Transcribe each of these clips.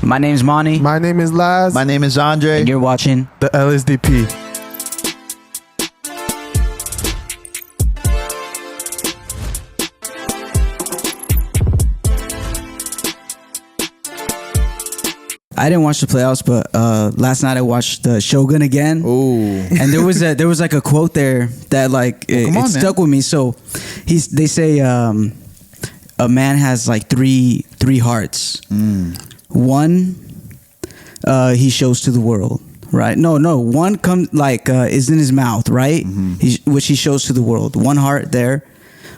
My name's Monty. My name is Laz. My name is Andre. And you're watching the LSDP. I didn't watch the playoffs, but last night I watched the Shogun again. Ooh. And there was like a quote there that like it stuck with me. So they say a man has like three hearts. One he shows to the world, right? No. One comes like is in his mouth, right? Which he shows to the world. One heart there.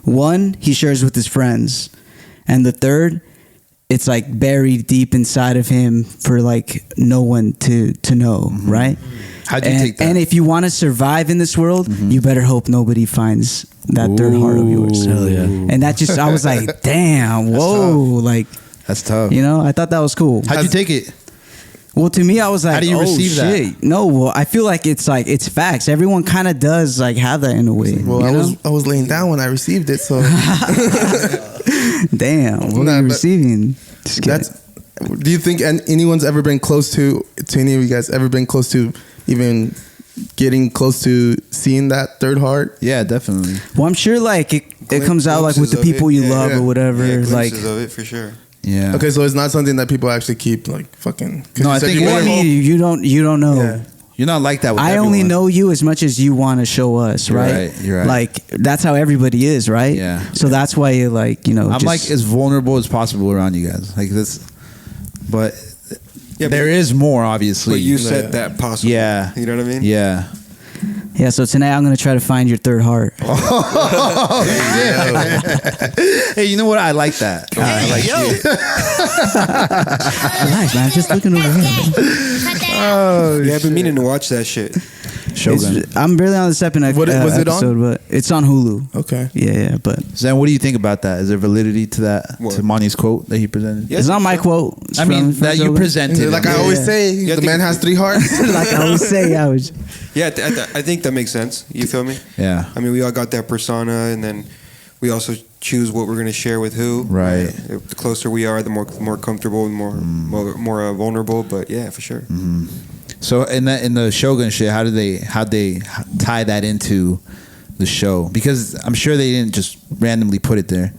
One he shares with his friends, and the third, it's like buried deep inside of him for like no one to know, right? How'd you take that? And if you want to survive in this world, you better hope nobody finds that third heart of yours. Hell yeah. And that just, I was like, damn, whoa, like that's tough. You know, I thought that was cool. How'd you take it? Well, to me, I was like, how do you receive shit. that? No, well, I feel like it's facts. Everyone kind of does like have that in a way. Well, I was laying down when I received it, so damn, what are you receiving? Do you think anyone's ever been close to any of you guys ever been close to even getting close to seeing that third heart? Yeah, definitely. Well, I'm sure like it comes out like with the people you love or whatever. Yeah, like glimpses of it for sure. Yeah. Okay, so it's not something that people actually keep like fucking. No, I think you don't know. Yeah. You're not like that with I everyone. only know you as much as you want to show us, right? You're right. Like that's how everybody is, right? Yeah. So that's why you like, you know. I'm like as vulnerable as possible around you guys. Like this, but Yeah, there is more, obviously. But you said that possible. Yeah. You know what I mean? Yeah. Yeah, so tonight I'm gonna try to find your third heart. Hey, you know what? I like that. I like Relax, man. I'm just looking over here. Oh, Yeah, I've been meaning to watch that shit. Shogun. I'm barely on the second Was it on? episode, but it's on Hulu. Okay. Yeah, but Zen, what do you think about that? Is there validity to that? What? To Monty's quote that he presented? Yes, it's not my quote. It's I mean, from that you Shogun. presented. Like I always say, the man has three hearts. Like I always say, Yeah, I think that makes sense. You feel me? Yeah. I mean, we all got that persona, and then we also choose what we're going to share with who. Right. The closer we are, the more comfortable and more vulnerable. But yeah, for sure. So in the Shogun shit, how'd they tie that into the show? Because I'm sure they didn't just randomly put it there.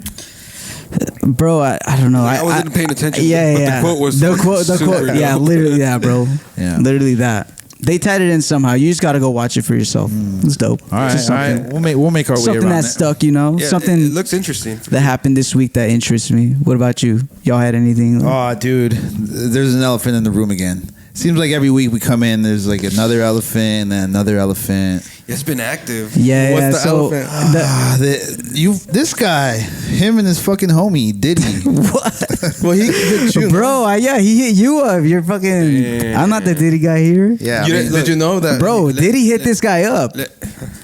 bro. I don't know. I wasn't paying attention. Yeah, but yeah. The quote was the quote. super Yeah, dope. literally that, bro. Yeah. Literally that. They tied it in somehow. You just got to go watch it for yourself. It's dope. All right, Just all right. We'll make our way something around that that. stuck, you know. Yeah, Something it looks interesting. that happened this week that interests me. What about you? Y'all had anything? Oh, dude, there's an elephant in the room again. Seems like every week we come in, there's like another elephant and then another elephant. It's been active. Yeah, What's yeah. the So elephant? This guy, him and his fucking homie Diddy. what? Well, he hit you, Bro, yeah, he hit you up. You're fucking. I'm not the Diddy guy here. Yeah, I You mean, did you know that, Bro, Diddy hit this guy up.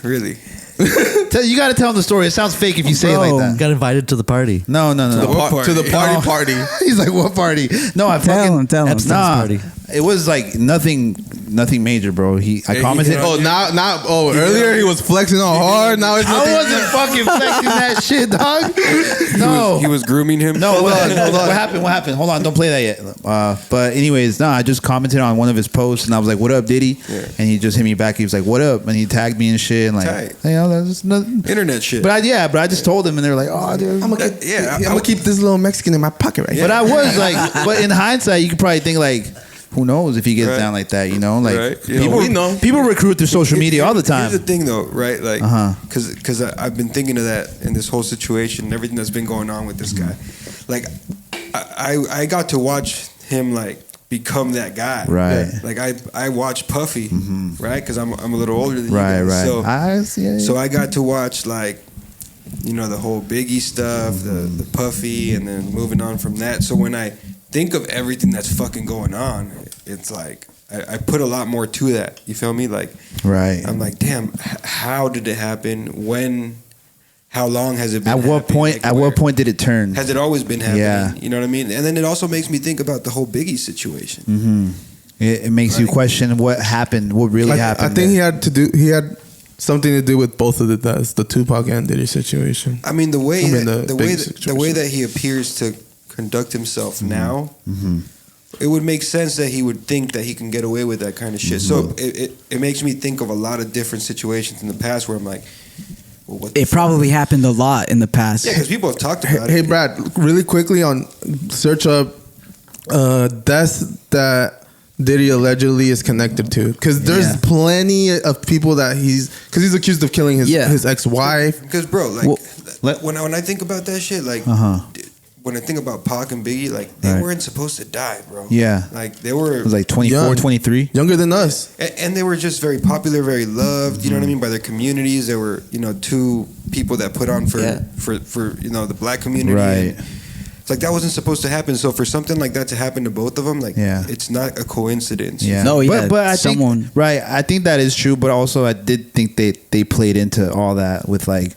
Really? you got to tell him the story. It sounds fake if you say it Bro. like that. Got invited to the party. No. To the party. He's like, what party? No, I Tell him. Epstein's party. It was like nothing major, bro. I commented. Earlier he was flexing all hard. Now it's I wasn't fucking flexing that shit, dog. No, He was grooming him. No, hold on. What happened? Hold on, don't play that yet. But anyways, I just commented on one of his posts, and I was like, "What up, Diddy?" Yeah. And he just hit me back. He was like, "What up?" And he tagged me and shit, and like, Tight. you know, that's just nothing. Internet shit. But I just told him, and they were like, "Oh, dude." I'm gonna keep this little Mexican in my pocket right here. But I was like, but in hindsight, you could probably think like, who knows if he gets down like that, you know? Like Right. Yeah. people, We know. people recruit through social media all the time. Here's the thing, though, right? Like, Uh-huh. because I've been thinking of that in this whole situation and everything that's been going on with this guy. Like, I got to watch him like become that guy. Right. Like I watched Puffy, right? Because I'm a little older than you Right, guys. right. So I got to watch like, you know, the whole Biggie stuff, the Puffy, and then moving on from that. So when I think of everything that's fucking going on, it's like I put a lot more to that. You feel me? Like, Right. I'm like, damn, how did it happen? When? How long has it been? At what happening? point? Like, At where? what point did it turn? Has it always been happening? Yeah. You know what I mean? And then it also makes me think about the whole Biggie situation. It makes you question what happened, what really happened. I think he had something to do with both of the Tupac and Diddy situation. I mean, the way I mean, that the the way big that, the situation. way that he appears to conduct himself now, it would make sense that he would think that he can get away with that kind of shit. So it makes me think of a lot of different situations in the past where I'm like, well, what the It probably happened a lot in the past. Yeah, because people have talked about it. Hey, Brad, really quickly on search up deaths that Diddy allegedly is connected to, because there's plenty of people that because he's accused of killing his ex-wife. Because bro, like when I think about that shit, like when I think about Pac and Biggie, like they weren't supposed to die, bro. Yeah, like they were. It was like 24, 23, younger than us, and they were just very popular, very loved. You know what I mean, by their communities. They were, two people that put on for the black community. Right. It's like that wasn't supposed to happen. So for something like that to happen to both of them, like it's not a coincidence. Yeah. No, yeah. But I think I think that is true. But also, I did think they played into all that with like.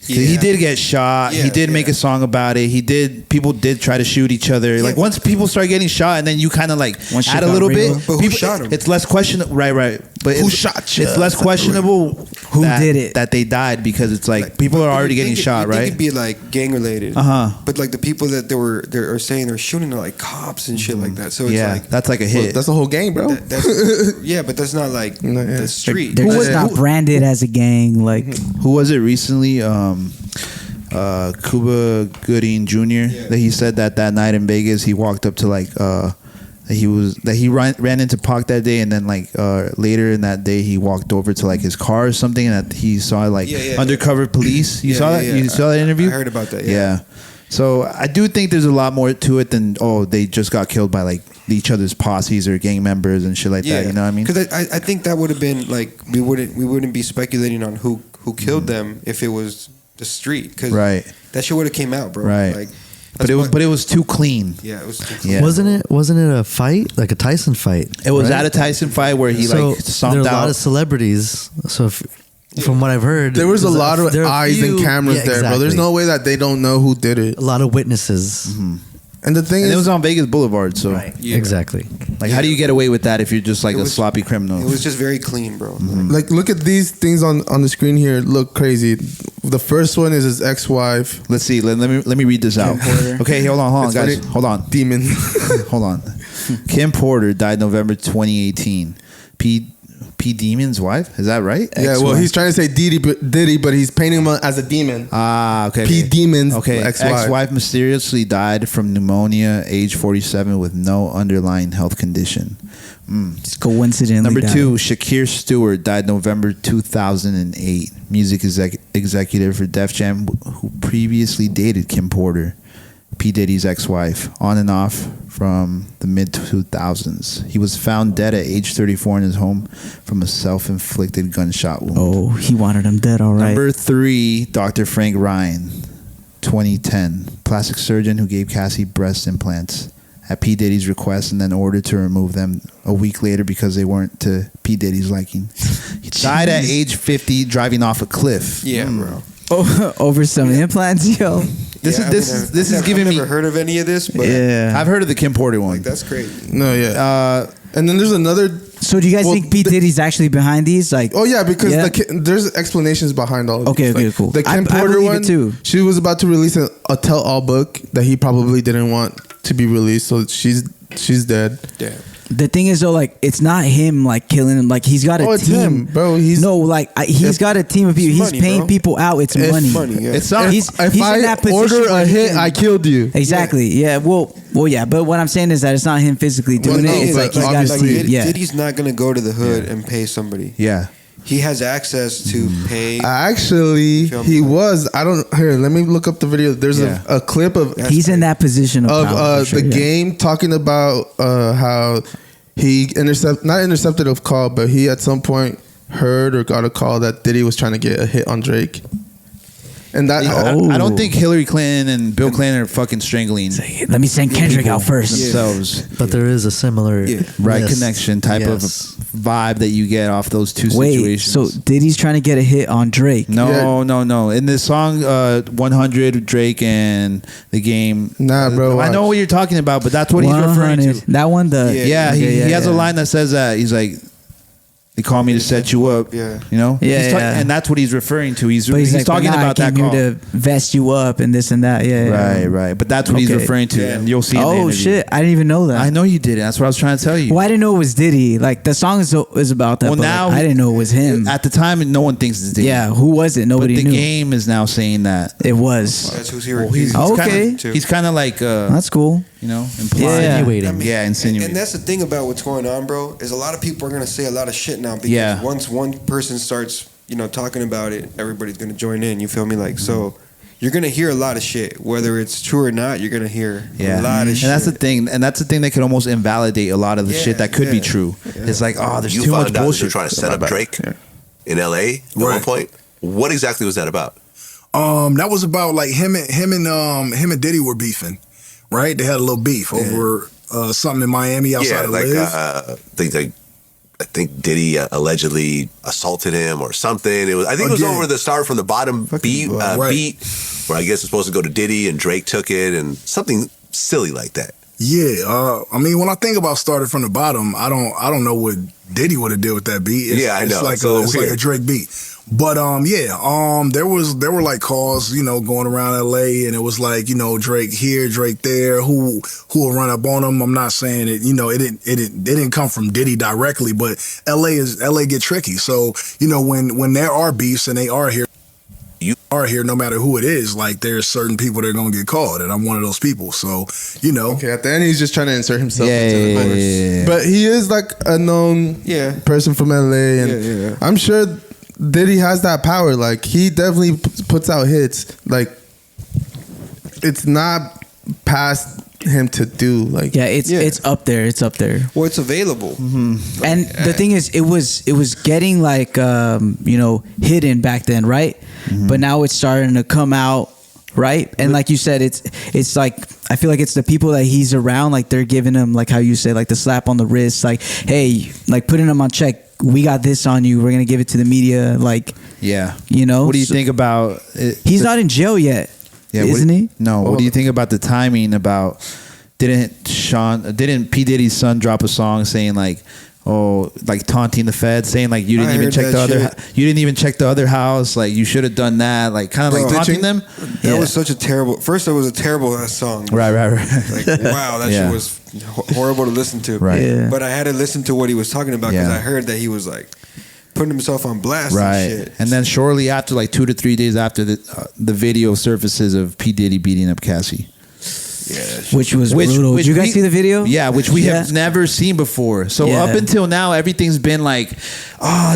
He did get shot. He did make a song about it. People did try to shoot each other. Yeah, like once people start getting shot, and then you kind of like add a little bit. But who shot him? It's less questionable, right? But who shot you? It's less questionable who did it, that they died, because it's like people are already getting shot, right? It could be like gang related. But like the people that they're saying they're shooting are like cops and shit like that. So it's like that's like a hit. Well, that's a whole gang, bro. But that's not like the street. Who was not branded as a gang? Like who was it recently? Cuba Gooding Jr. That he said that night in Vegas he walked up to like he ran into Pac that day, and then like later in that day he walked over to like his car or something, and that he saw like undercover police. You saw that? You saw that interview? I heard about that. Yeah. So I do think there's a lot more to it than they just got killed by like each other's posses or gang members and shit like that. You know what I mean? Because I think that would have been like we wouldn't be speculating on who killed them if it was the street, because that shit would have came out, bro. Right. Like, but it was too clean. Yeah, it was too clean. Yeah. Wasn't it a fight, like a Tyson fight? It was at a Tyson fight where he like stomped there are a out. lot of celebrities. So from what I've heard, there was a lot of eyes and cameras there, bro. There's no way that they don't know who did it. A lot of witnesses. And the thing is, it was on Vegas Boulevard, so exactly. Like, how do you get away with that if you're just like a sloppy criminal? It was just very clean, bro. Like, look at these things on the screen here. Look crazy. The first one is his ex-wife. Let's see. Let me read this out. Okay, hold on, guys. Funny. Hold on. Demon. Hold on. Kim Porter died November 2018. P. Demon's wife? Is that right? Yeah, well, he's trying to say Diddy, but he's painting him as a demon. Okay. P. Demon's ex-wife. Ex-wife mysteriously died from pneumonia, age 47, with no underlying health condition. It's coincidentally Number died. 2, Shakir Stewart died November 2008. Music executive for Def Jam, who previously dated Kim Porter, P. Diddy's ex-wife, on and off from the mid-2000s. He was found dead at age 34 in his home from a self-inflicted gunshot wound. Oh, he wanted him dead, all right. Number 3, Dr. Frank Ryan, 2010. Plastic surgeon who gave Cassie breast implants at P. Diddy's request and then ordered to remove them a week later because they weren't to P. Diddy's liking. He died at age 50 driving off a cliff. Yeah, bro. Oh, over some implants, yo. This is giving me. I've never heard of any of this, but I've heard of the Kim Porter one. like that's crazy. No, yeah. And then there's another. So do you guys think P. Diddy's actually behind these? Like, oh yeah, because there's explanations behind all of Okay, these. okay, Like, cool. The Kim I Porter believe it one, too. she was about to release a tell-all book that he probably didn't want to be released, so she's dead. Damn. the thing is though, like it's not him like killing him. Like he's got a it's team, him, bro. He's he's got a team of people. He's money, paying bro. people out. It's money. Yeah. It's not. He's if in I that position order where a he hit, can- I killed you. Exactly. Yeah. Well, yeah. But what I'm saying is that it's not him physically doing no, it. It's but like he's got a obviously- team. Yeah. Diddy's not gonna go to the hood and pay somebody. Yeah. He has access to pay. Actually, he was. I don't. Here, let me look up the video. There's Yeah. a clip of He's in that position of power, for sure, the yeah. game talking about how he not intercepted a call, but he at some point heard or got a call that Diddy was trying to get a hit on Drake. And that I don't think Hillary Clinton and Bill Clinton are fucking strangling Let me send Kendrick out first. themselves. But there is a similar Right list. connection type of vibe that you get off those two Wait, situations. so Diddy's trying to get a hit on Drake? No. In this song, 100, Drake and the game. Nah, bro. I know what you're talking about, but that's what he's referring to. 100. That one, He has a line that says that he's like, They call me to set you up. Yeah. You know? Yeah, And that's what he's referring to. He's like, talking about I that came call. here to vest you up and this and that. Yeah. Right. But that's what he's Okay. referring to. Yeah. And you'll see in the Oh interview. shit! I didn't even know that. I know you did it. That's what I was trying to tell you. Well, I didn't know it was Diddy. Like the song is about that. Well, but now like, I didn't know it was him. At the time, no one thinks it's Diddy. Yeah, who was it? But Nobody the knew. game is now saying that. It was. That's who's here. Well, he's Okay. He's kind of like, That's cool. you know, implying. Yeah. Insinuating. Yeah, insinuating. And that's the thing about what's going on, bro, is a lot of people are gonna say a lot of shit now because Yeah. once one person starts, talking about it, everybody's gonna join in. You feel me? Like so, you're gonna hear a lot of shit, whether it's true or not. You're gonna hear a lot of shit. And that's the thing that could almost invalidate a lot of the shit that could be true. It's like, oh, there's You too much found out bullshit. they're trying to set up Drake in L.A. at one point. What exactly was that about? That was about like him and Diddy were beefing, right? They had a little beef over something in Miami outside of Liv. I think Diddy allegedly assaulted him or something. I think it was over the Start from the Bottom beat, where I guess it's supposed to go to Diddy and Drake took it and something silly like that. Yeah, I mean, when I think about Started from the Bottom, I don't know what Diddy would have did with that beat. I know. It's like a Drake beat. But there were like calls, going around LA, and it was like, Drake here, Drake there, who will run up on him. I'm not saying it, it didn't come from Diddy directly, but LA get tricky. So, when there are beefs and they are here, no matter who it is, like there's certain people that are gonna get called, and I'm one of those people. So, Okay, at the end he's just trying to insert himself into the Yeah. chorus. But he is like a known person from LA, and I'm sure Diddy has that power. Like he definitely puts out hits. Like it's not past him to do. Like it's up there. It's up there. Well, it's available. Mm-hmm. And the thing is, it was getting like hidden back then, right? Mm-hmm. But now it's starting to come out, right? And like you said, it's like I feel like it's the people that he's around, like they're giving him, like how you say, like the slap on the wrist, like, hey, like putting him on check. We got this on you. We're gonna give it to the media. Like, What do you think about it? He's not in jail yet. Yeah, isn't he? No. What do you think about the timing? About didn't P Diddy's son drop a song saying like, like taunting the feds, saying like you didn't even check the other house, like you should have done that, like kind of like taunting them. That was such a terrible. First, it was a terrible ass song. Right. Like wow, that shit was horrible to listen to. Right. Yeah. But I had to listen to what he was talking about because I heard that he was like putting himself on blast and shit. And then shortly after, like 2 to 3 days after, the video surfaces of P Diddy beating up Cassie. Yeah, which was brutal. Did you guys see the video? Yeah, which we have never seen before. So up until now, everything's been like,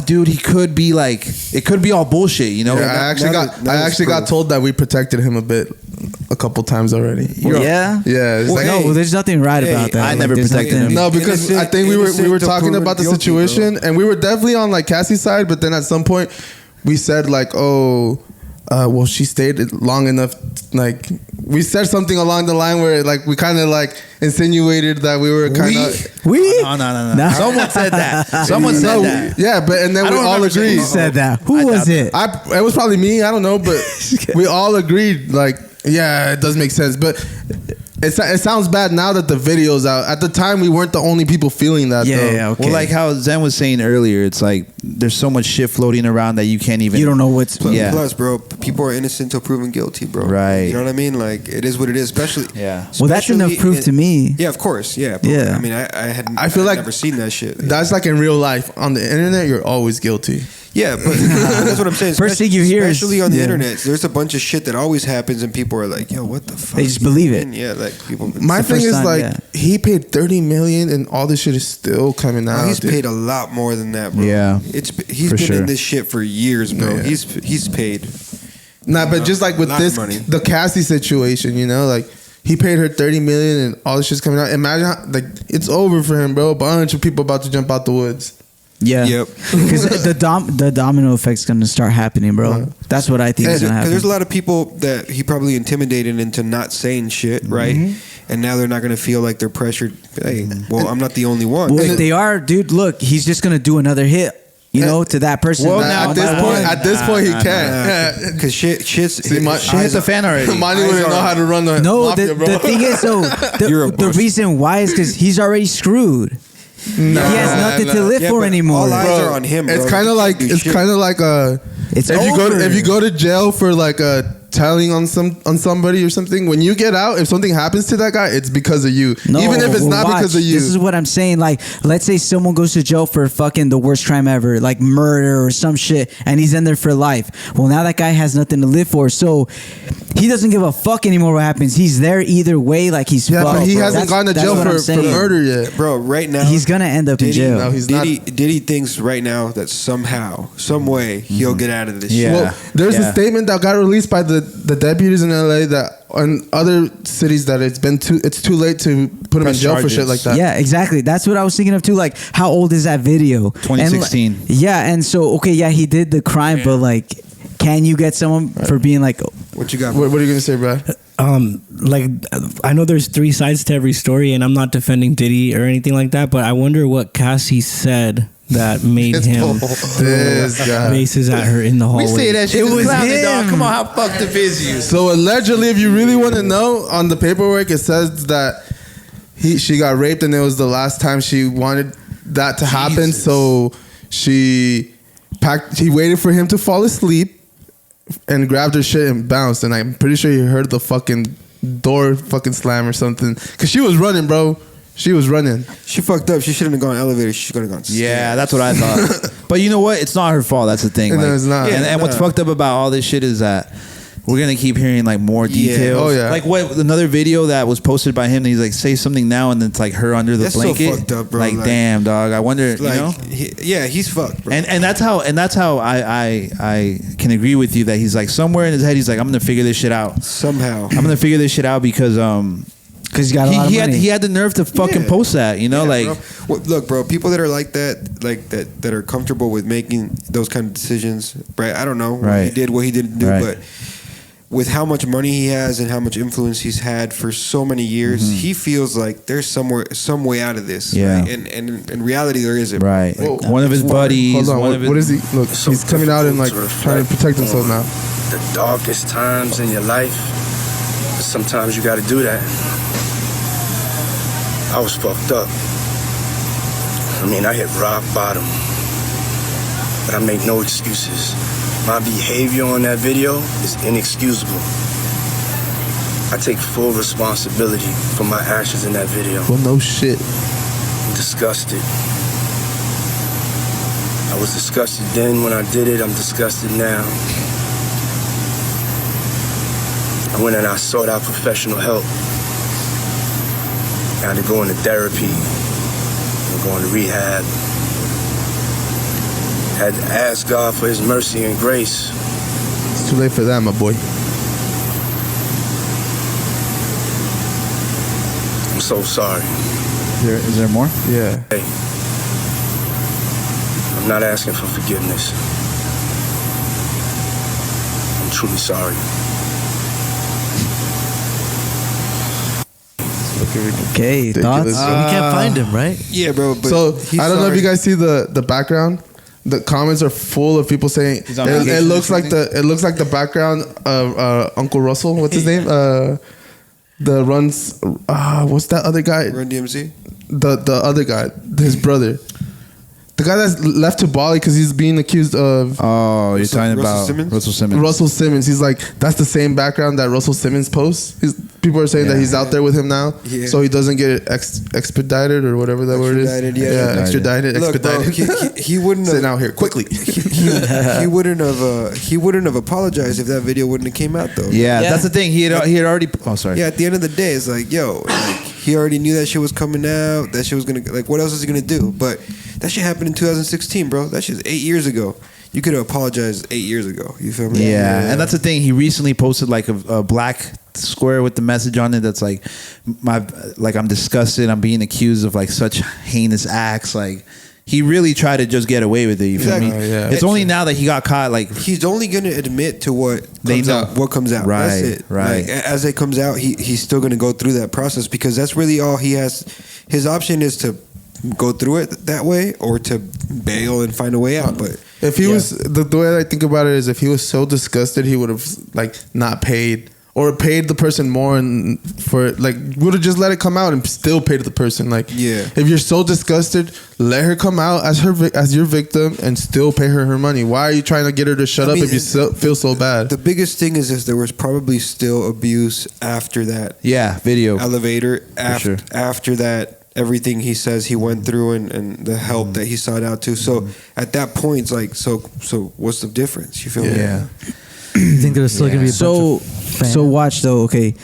dude, he could be like, it could be all bullshit, Yeah, I actually got told that we protected him a couple times already. Yeah. It's like, no, there's nothing right about that. I never protected him. No, because I think we were talking about the situation, and we were definitely on like Cassie's side, but then at some point we said like, well, she stayed long enough. Like we said something along the line where like we kind of like insinuated that we were kind of No. Someone said that. Someone said that. Yeah, but and then we all agreed. Who said that? Who was it? It was probably me. I don't know, but we all agreed. Like, yeah, it does make sense, but. It sounds bad now that the video's out. At the time, we weren't the only people feeling that. Yeah, okay. Well, like how Zen was saying earlier, it's like there's so much shit floating around that you can't even. You don't know what's. Plus, bro, people are innocent until proven guilty, bro. Right. You know what I mean? Like it is what it is. Especially. Yeah. Well, that's enough proof to me. Yeah, of course. Yeah. But, Yeah. I mean, I feel like never seen that shit. That's like in real life. On the internet, you're always guilty. Yeah, but that's what I'm saying. First thing you hear is, especially on the internet, there's a bunch of shit that always happens, and people are like, "Yo, what the fuck?" They just believe it. Yeah, like people. My thing is time, like he paid $30 million, and all this shit is still coming out. He's paid a lot more than that, bro. Yeah, he's been in this shit for years, bro. Yeah. He's paid. Nah, but just like with this, the Cassie situation, like he paid her $30 million, and all this shit's coming out. Imagine how, like it's over for him, bro. A bunch of people about to jump out the woods. Yeah. Yep. Because the domino effect's going to start happening, bro. That's what I think is going to happen. There's a lot of people that he probably intimidated into not saying shit, right? Mm-hmm. And now they're not going to feel like they're pressured. Hey, well, I'm not the only one. Well, if they are, dude, look, he's just going to do another hit. To that person. Well, now at this point, he can't. Because shit hit the fan already. Money wouldn't know how to run the mafia, bro. The thing is, the reason why is because he's already screwed. he has nothing to live for anymore. All eyes are on him. Bro. It's kind of like it's if you go to jail for like telling on somebody or something, when you get out, if something happens to that guy, it's because of you. No, even if it's not because of you. This is what I'm saying. Like, let's say someone goes to jail for fucking the worst crime ever, like murder or some shit, and he's in there for life. Well, now that guy has nothing to live for, so he doesn't give a fuck anymore what happens. He's there either way, like he's fucked. But he hasn't gone to jail for murder yet. Bro, right now he's gonna end up in jail. No, he's not. Diddy thinks right now that somehow, some way, he'll get out of this shit. Well, there's a statement that got released by the deputies in LA that on other cities that it's too late to put him in jail for shit like that. Yeah, exactly. That's what I was thinking of too. Like, how old is that video? 2016. And so he did the crime, but like, can you get someone for being like, what you got? What are you gonna say, Brad? Like, I know there's three sides to every story, and I'm not defending Diddy or anything like that, but I wonder what Cassie said that made him throw bases at her in the hallway. We say that shit. It was him. Dog. Come on, how fucked up is you? So allegedly, if you really want to know, on the paperwork it says that she got raped, and it was the last time she wanted that to happen. So he waited for him to fall asleep and grabbed her shit and bounced. And I'm pretty sure he heard the fucking door fucking slam or something, because she was running, bro. She was running. She fucked up. She shouldn't have gone elevator. She should have gone stairs. Yeah, that's what I thought. But you know what? It's not her fault. That's the thing. No, it's not. And what's fucked up about all this shit is that we're gonna keep hearing like more details. Oh yeah. Like what another video that was posted by him. He's like, say something now, and it's like her under the blanket. So fucked up, bro. Like damn, dog. I wonder. Like, you know. He's fucked, bro. And that's how I can agree with you that he's like somewhere in his head he's like, I'm gonna figure this shit out somehow. I'm gonna figure this shit out because he's got a lot of money. He had the nerve to fucking post that, you know, like. Bro. Well, look, bro. People that are like that are comfortable with making those kind of decisions, right? I don't know. Right. He did what he didn't do, Right. but with how much money he has and how much influence he's had for so many years, he feels like there's some way out of this. Yeah. Right? And in reality, there isn't. Right. Like, one of his buddies. Hold on. What is he? Look, he's coming out and like trying to protect himself now. The darkest times in your life, sometimes you got to do that. I was fucked up. I mean, I hit rock bottom, but I make no excuses. My behavior on that video is inexcusable. I take full responsibility for my actions in that video. Well, no shit. I'm disgusted. I was disgusted then when I did it. I'm disgusted now. I went and I sought out professional help. I had to go into therapy. I'm going to rehab. Had to ask God for his mercy and grace. It's too late for that, my boy. I'm so sorry. Is there more? Yeah. Hey, I'm not asking for forgiveness. I'm truly sorry. Okay, thoughts? We can't find him, right? Yeah, bro. But So I don't know if you guys see the background. The comments are full of people saying it looks like the background of Uncle Russell. What's his name? The runs. What's that other guy? Run DMC. The other guy, his brother. The guy that's left to Bali because he's being accused of. Oh, you're talking about Russell Simmons. Russell Simmons. He's like, that's the same background that Russell Simmons posts. People are saying that he's out there with him now, so he doesn't get expedited or whatever that word is. Extradited. Look, bro, he wouldn't have. Sit out here quickly. He wouldn't have apologized if that video wouldn't have came out though. Yeah, that's the thing. He had already. Oh, sorry. Yeah, at the end of the day, it's like, yo, like, he already knew that shit was coming out. That shit was gonna, like, what else is he gonna do? But that shit happened in 2016, bro. That shit's 8 years ago. You could have apologized 8 years ago. You feel me? Yeah, and that's the thing. He recently posted like a black square with the message on it that's like, I'm disgusted. I'm being accused of like such heinous acts. Like, he really tried to just get away with it. You feel me? Yeah. It's only now that he got caught. Like, he's only gonna admit to what They comes know. out. What comes out. Right, That's it. right. Like, as it comes out, he's still gonna go through that process because that's really all he has. His option is to go through it that way or to bail and find a way out. But if he was the way I think about it is, if he was so disgusted, he would have like not paid or paid the person more and for like would have just let it come out and still paid the person. Like, if you're so disgusted, let her come out as your victim and still pay her money. Why are you trying to get her to shut up if you feel so bad? The biggest thing is there was probably still abuse after that. Yeah, video elevator after that. Everything he says he went through and the help that he sought out to. So at that point, it's like, so what's the difference? You feel me? Yeah. You think there's still gonna be a bunch of fans? So watch though. Okay,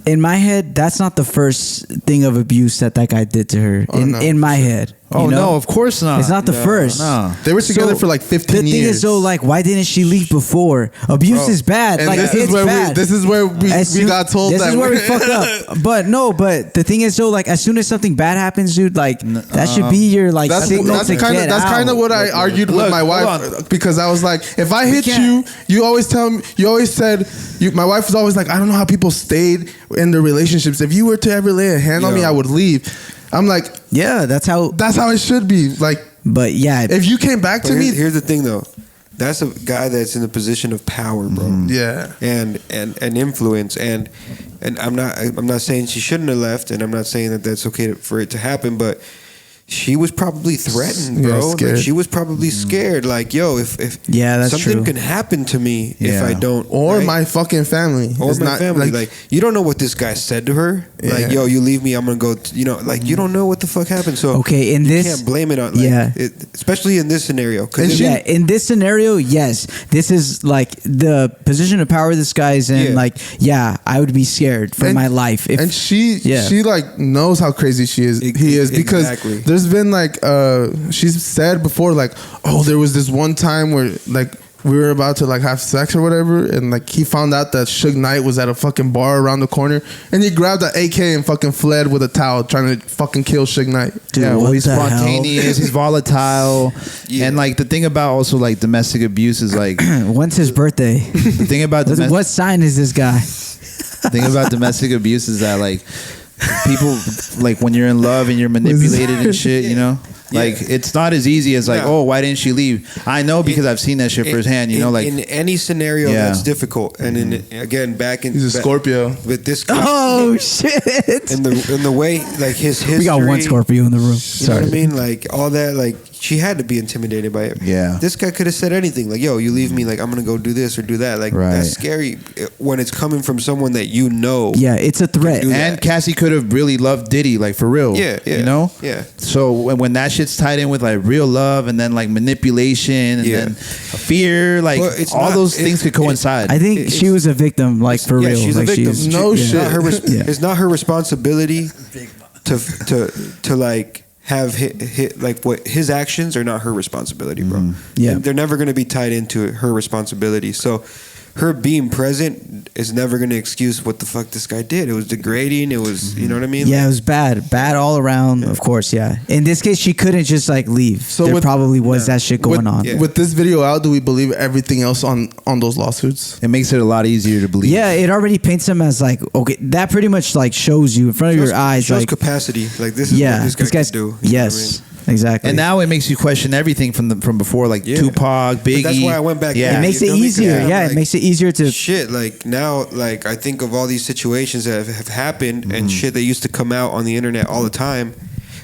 in my head, that's not the first thing of abuse that guy did to her. In my head. Oh, no, of course not. It's not the first. No. They were together for like 15 years. The thing is though, like, why didn't she leave before? Abuse is bad. And like, this is where this is where we got told this that. This is where we fucked up. But the thing is though, like, as soon as something bad happens, dude, like, that should be your, like, signal to get out. That's kind of what I argued with my wife, because I was like, if I hit you, you always said, my wife was always like, I don't know how people stayed in their relationships. If you were to ever lay a hand on me, I would leave. I'm like, yeah, that's how it should be. Like, but yeah, if you came back to me, here's the thing though, that's a guy that's in a position of power, bro. Yeah, and influence, and I'm not saying she shouldn't have left, and I'm not saying that that's okay for it to happen, but she was probably threatened, bro. Like, she was probably scared. Like, yo, if that's something true. can happen to me if I don't, or my fucking family, or my family. Like, you don't know what this guy said to her. Like, yo, you leave me, I'm gonna go. Like, you don't know what the fuck happened. So okay, in you this, can't blame it on. Like, especially in this scenario. In this scenario, yes, this is like the position of power this guy's in. Like, I would be scared for my life. And she like knows how crazy he is because there's been like she's said before, like, oh, there was this one time where like we were about to like have sex or whatever, and like he found out that Suge Knight was at a fucking bar around the corner, and he grabbed an AK and fucking fled with a towel, trying to fucking kill Suge Knight. Dude, well, he's spontaneous, he's volatile, and like the thing about also like domestic abuse is like, when's his birthday? The thing about what sign is this guy? The thing about domestic abuse is that like people, like when you're in love and you're manipulated and shit, you know. Like, it's not as easy as like, oh, why didn't she leave? I know because I've seen that shit firsthand. You know, like in any scenario that's difficult, and he's a Scorpio with this guy. Oh shit! In the way, like his history. We got one Scorpio in the room. You know what I mean? Like all that, like she had to be intimidated by it. Yeah. This guy could have said anything, like, yo, you leave me, like I'm gonna go do this or do that. Like that's scary when it's coming from someone that you know. Yeah, it's a threat. And Cassie could have really loved Diddy, like for real. Yeah. You know. Yeah. So when that shit's tied in with like real love and then like manipulation and then fear, like all those things could coincide. I think she was a victim, like for real. She's like a victim. Shit. It's not her responsibility to like have hit like what his actions are not her responsibility, bro. Yeah, they're never going to be tied into her responsibility. So her being present is never going to excuse what the fuck this guy did. It was degrading. It was, you know what I mean? Yeah, it was bad all around. Of course, yeah. In this case, she couldn't just like leave. So there probably was that shit going on. With this video out, do we believe everything else on those lawsuits? It makes it a lot easier to believe. Yeah, it already paints him as like, okay, that pretty much like shows you in front of your eyes, shows like capacity. Like this is what this guy can do. Yes. Exactly. And now it makes you question everything from before, like Tupac, Biggie. But that's why I went back. Yeah, it makes it easier. Yeah, it makes it easier to shit. Like now, like I think of all these situations that have happened and shit that used to come out on the internet all the time,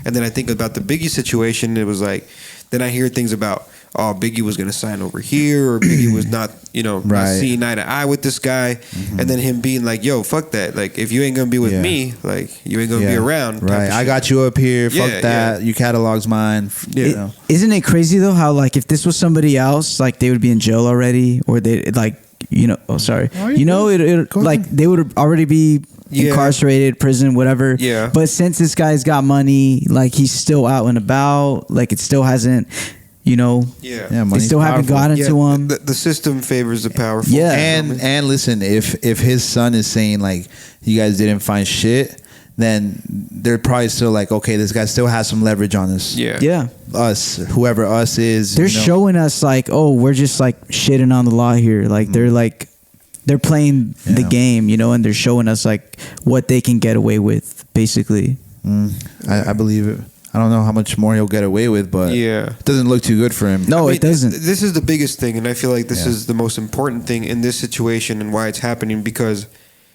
and then I think about the Biggie situation. It was like, then I hear things about, oh, Biggie was going to sign over here, or Biggie was not, not seeing eye to eye with this guy. And then him being like, yo, fuck that. Like, if you ain't going to be with me, like, you ain't going to be around. Right. I got you up here. Fuck that. Your catalog's mine. Isn't it crazy, though, how, like, if this was somebody else, like, they would be in jail already, or they, like, like, they would already be incarcerated, prison, whatever. Yeah. But since this guy's got money, like, he's still out and about, like, it still hasn't... they still haven't gotten to him. The system favors the powerful. Yeah, and listen, if his son is saying like you guys didn't find shit, then they're probably still like, okay, this guy still has some leverage on us. Yeah. Us, whoever us is. They're showing us like, oh, we're just like shitting on the law here. Like they're playing the game, and they're showing us like what they can get away with, basically. I believe it. I don't know how much more he'll get away with, but it doesn't look too good for him. No, it doesn't. This is the biggest thing, and I feel like this is the most important thing in this situation and why it's happening, because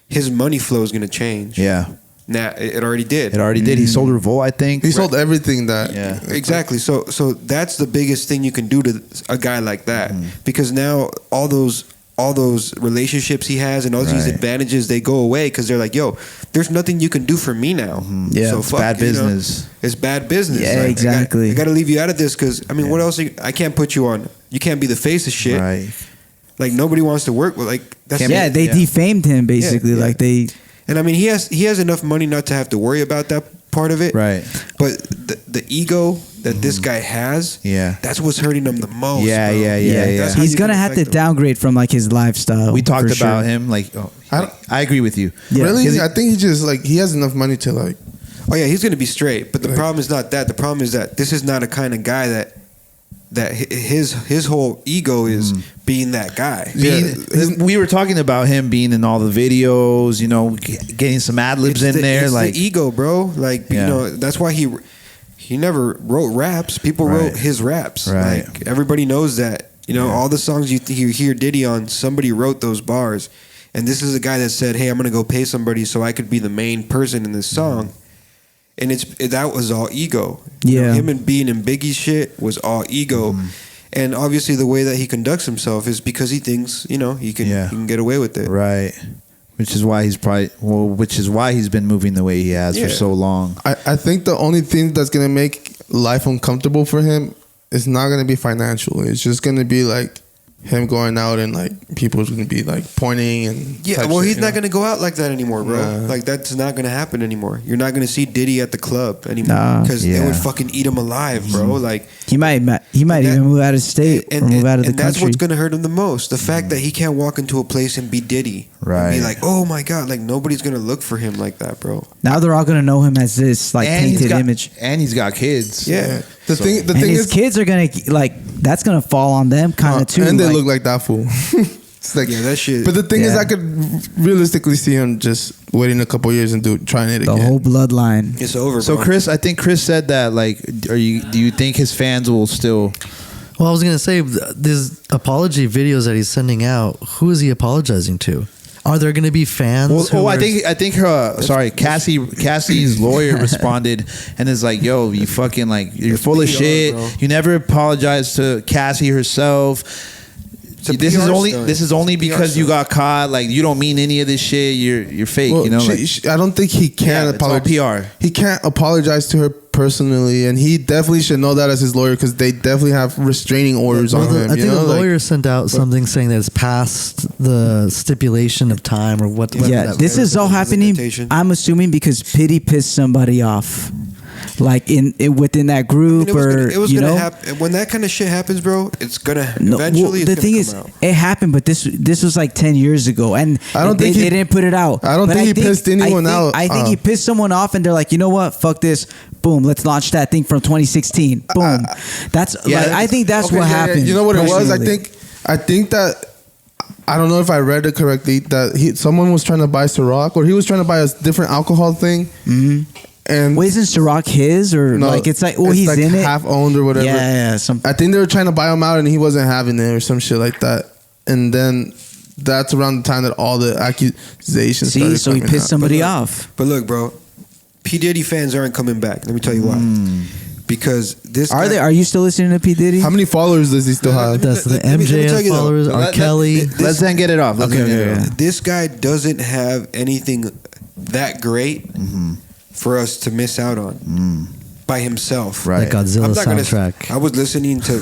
his money flow is gonna change. Yeah. Now it already did. It already did. He sold Revolt, I think. He sold everything that. Yeah. Exactly. So that's the biggest thing you can do to a guy like that, because now all those relationships he has and all these advantages, they go away because they're like, yo, there's nothing you can do for me now. Yeah, so it's bad business. It's bad business. Yeah, Like, exactly. I got to leave you out of this because I mean, what else? I can't put you on. You can't be the face of shit. Right. Like nobody wants to work with. Like that's they defamed him basically. Yeah. Like they. And I mean, he has enough money not to have to worry about that part of it. Right. But the ego that this guy has, that's what's hurting him the most. Yeah, bro. yeah. He's gonna have to downgrade from like his lifestyle. We talked for about sure. him. Like, I agree with you. Yeah. Really? I think he just like he has enough money to like. Oh yeah, he's gonna be straight. But the problem is not that. The problem is that this is not a kind of guy that his whole ego is being that guy. We were talking about him being in all the videos, you know, getting some ad libs in there, it's like the ego, bro. Like you know, that's why he never wrote raps. People wrote his raps. Right. Like everybody knows that. You know, all the songs you hear Diddy on, somebody wrote those bars. And this is a guy that said, "Hey, I'm gonna go pay somebody so I could be the main person in this song." And that was all ego. You know, him and being in Biggie's shit was all ego. And obviously the way that he conducts himself is because he thinks, you know, he can get away with it. Right. Which is why he's been moving the way he has for so long. I think the only thing that's gonna make life uncomfortable for him is not gonna be financial. It's just gonna be like him going out and like people's gonna be like pointing and he's not gonna go out like that anymore, bro. Like that's not gonna happen anymore. You're not gonna see Diddy at the club anymore because they would fucking eat him alive, bro. Like he might even move out of state or move out of the country. That's what's gonna hurt him the most. The fact that he can't walk into a place and be Diddy, and be like, oh my god, like nobody's gonna look for him like that, bro. Now they're all gonna know him as this like painted image, and he's got kids. Yeah. The thing his is, kids are gonna like that's gonna fall on them kind of too. And they look like that fool. It's like that shit. But the thing is, I could realistically see him just waiting a couple years and trying it again. The whole bloodline. It's over. So bro. I think Chris said that. Like, do you think his fans will still? Well, I was gonna say these apology videos that he's sending out. Who is he apologizing to? Are there going to be fans? I think Cassie's lawyer responded and is like, "Yo, you fucking like you're full of shit. Bro. You never apologized to Cassie herself. This is only because you got caught. Like you don't mean any of this shit. You're fake. Well, you know. I don't think he can apologize. It's all PR. He can't apologize to her personally, and he definitely should know that as his lawyer because they definitely have restraining orders on him. I think the lawyer sent out something saying that it's past the stipulation of time or what. Yeah, this is all happening. I'm assuming because Pity pissed somebody off. Like within that group, it was gonna happen when that kind of shit happens, bro. It's gonna eventually. The thing is, it happened, but this was like 10 years ago, and I don't think they didn't put it out. I don't think he pissed anyone out. I think he pissed someone off, and they're like, you know what, fuck this, boom, let's launch that thing from 2016, boom. I think that's what happened. You know what it was? I think that. I don't know if I read it correctly. That someone was trying to buy Ciroc, or he was trying to buy a different alcohol thing. Mm-hmm. And isn't Ciroc his or like it's like he's like in it half owned or whatever. Yeah. I think they were trying to buy him out and he wasn't having it or some shit like that. And then that's around the time that all the accusations. So he pissed somebody off. But look, bro, P Diddy fans aren't coming back. Let me tell you why. Because this are you still listening to P Diddy? How many followers does he still have? That's the MJF followers. R. Kelly. Let's then get it off. Okay. This guy doesn't have anything that great. For us to miss out on by himself, right? That Godzilla soundtrack. I was listening to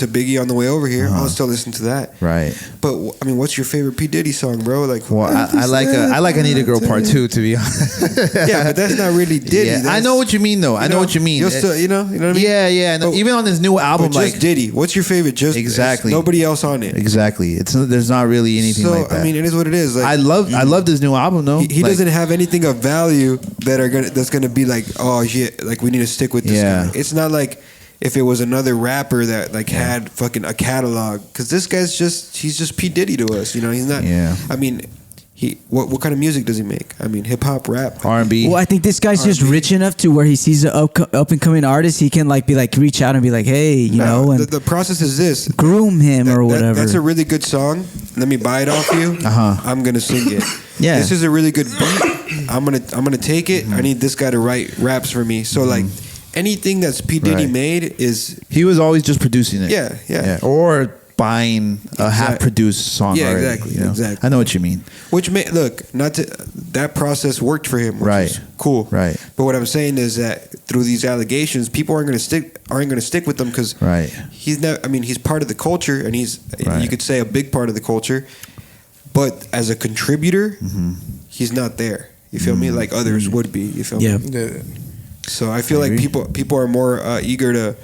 Biggie on the way over here. I'll still listen to that, right? But I mean, what's your favorite P Diddy song, bro? Like, well, I like I Need a Girl Part 2, to be honest. Yeah, but that's not really Diddy. Yeah, I know what you mean, though. I know what you mean. Still, you know what I mean? Yeah. No, even on his new album, just Diddy. What's your favorite? Just exactly. Nobody else on it. Exactly. There's not really anything like that. I mean, it is what it is. Like, I loved his new album, though. He doesn't have anything of value that's gonna be like, oh shit, like we need to stick with this guy. It's not like if it was another rapper that like had fucking a catalog, because this guy's he's just P Diddy to us, you know. He's not. Yeah. I mean, what kind of music does he make? I mean, hip hop, rap, R&B. Well, I think this guy's just rich enough to where he sees an up and coming artist, he can like be like reach out and be like, hey, you know, and the process is this: groom him or whatever. That's a really good song. Let me buy it off you. I'm gonna sing it. Yeah. This is a really good beat. I'm gonna take it. I need this guy to write raps for me. So like anything that's P Diddy made is he was always just producing it. Yeah. Or buying a half-produced song. Yeah, already, exactly, you know? exactly. I know what you mean. Which that process worked for him, which is cool. Right. But what I'm saying is that through these allegations, people aren't going to stick with them because he's not. I mean, he's part of the culture, and he's you could say a big part of the culture. But as a contributor, he's not there. You feel me? Like others would be. You feel me? So I feel like people are more eager to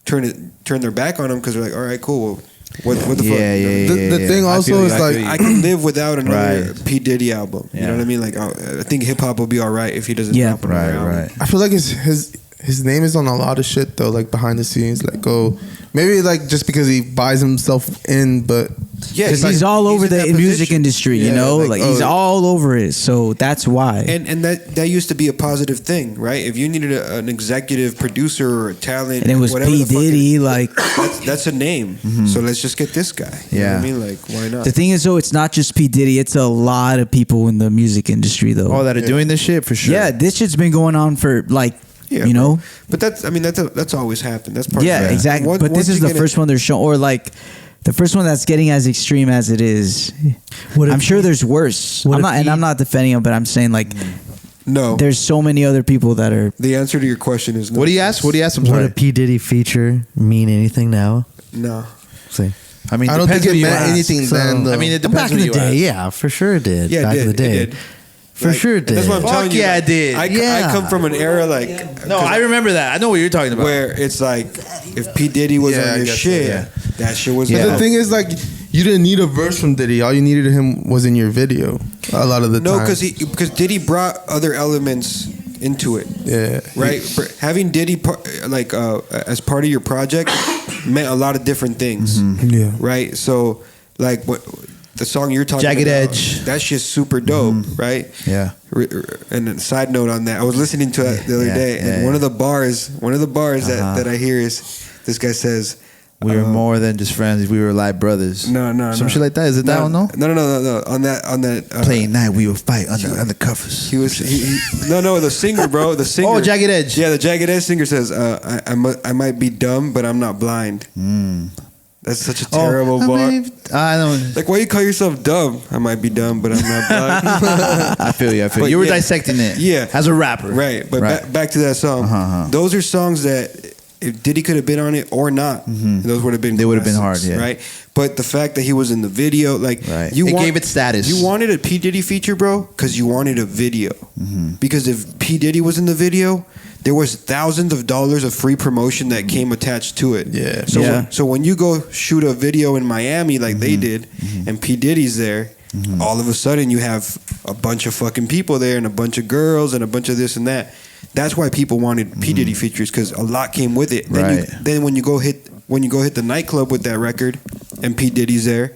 turn their back on him because they're like, all right, cool. What the fuck? The thing also is like I can live without another P Diddy album. You know what I mean? Like I think hip hop will be all right if he doesn't. Drop another album. I feel like his name is on a lot of shit though, like behind the scenes. Like maybe like just because he buys himself in, but because he's all over the music industry. You know, like he's all over it. So that's why. And that used to be a positive thing, right? If you needed an executive producer or a talent, and it was P Diddy, like that's a name. So let's just get this guy. You know what I mean, like why not? The thing is, though, it's not just P Diddy. It's a lot of people in the music industry, though. Oh, that are doing this shit for sure. Yeah, this shit's been going on for like. Yeah, you know, but that's always happened. That's part of it. Exactly. But this is the first one they're showing, or like the first one that's getting as extreme as it is. I'm sure there's worse. I'm not defending him, but I'm saying like, no, there's so many other people that are. The answer to your question is no. What do you ask? I'm sorry. Would a P Diddy feature mean anything now? No. See. I mean, I don't think it meant anything then. Though. I mean, it depends back in the day. Yeah, for sure it did. Yeah, back in the day. It did. For sure it did. That's what I'm telling you. Yeah, it did. I come from an era like... No, I remember that. I know what you're talking about. Where it's like, if P. Diddy was on your shit, that shit was... But the thing is, like, you didn't need a verse from Diddy. All you needed him was in your video a lot of the time. No, because Diddy brought other elements into it. Yeah. Right? Having Diddy like as part of your project meant a lot of different things. Yeah. Right? So, like, what... The song you're talking Jagged about, Edge. that shit's super dope, right? Yeah. And a side note on that, I was listening to it the other day, and one of the bars that I hear is this guy says, "We were more than just friends. We were like brothers." No, some shit like that. Is it that one? No. On that playing night, we would fight under covers. The singer, bro, the singer. Oh, Jagged Edge. Yeah, the Jagged Edge singer says, "I might be dumb, but I'm not blind." That's such a terrible bar. I don't. Like, why you call yourself dumb? I might be dumb, but I'm not blind. I feel you. You were dissecting it. Yeah. As a rapper. Right. But back to that song. Those are songs that if Diddy could have been on it or not, those would have been. They would have been hard. Yeah. Right. But the fact that he was in the video, like, it gave it status. You wanted a P Diddy feature, bro, because you wanted a video. Because if P Diddy was in the video, there was thousands of dollars of free promotion that came attached to it. Yeah. So when you go shoot a video in Miami like they did, and P Diddy's there, all of a sudden you have a bunch of fucking people there and a bunch of girls and a bunch of this and that. That's why people wanted P Diddy features, because a lot came with it. Then when you go hit the nightclub with that record, and P Diddy's there,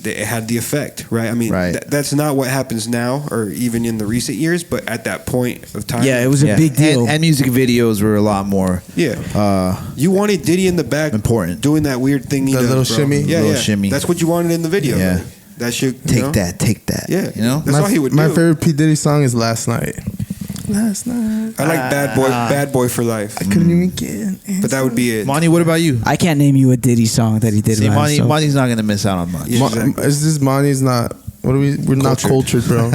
it had the effect, right? I mean, that's not what happens now or even in the recent years, but at that point of time, it was a big deal. And music videos were a lot more. You wanted Diddy in the back, important, doing that weird thing, that little shimmy, shimmy. That's what you wanted in the video. Yeah, right? That shit. Take that. Yeah, you know, that's all he would do. My favorite P Diddy song is "Last Night." Last night. I like Bad Boy for Life. I couldn't even get an answer. But that would be it. Monty, what about you? I can't name you a Diddy song that he did. See, Monty's not gonna miss out on much. Yeah, exactly. It's just Monty's not. What are we? We're not cultured, bro.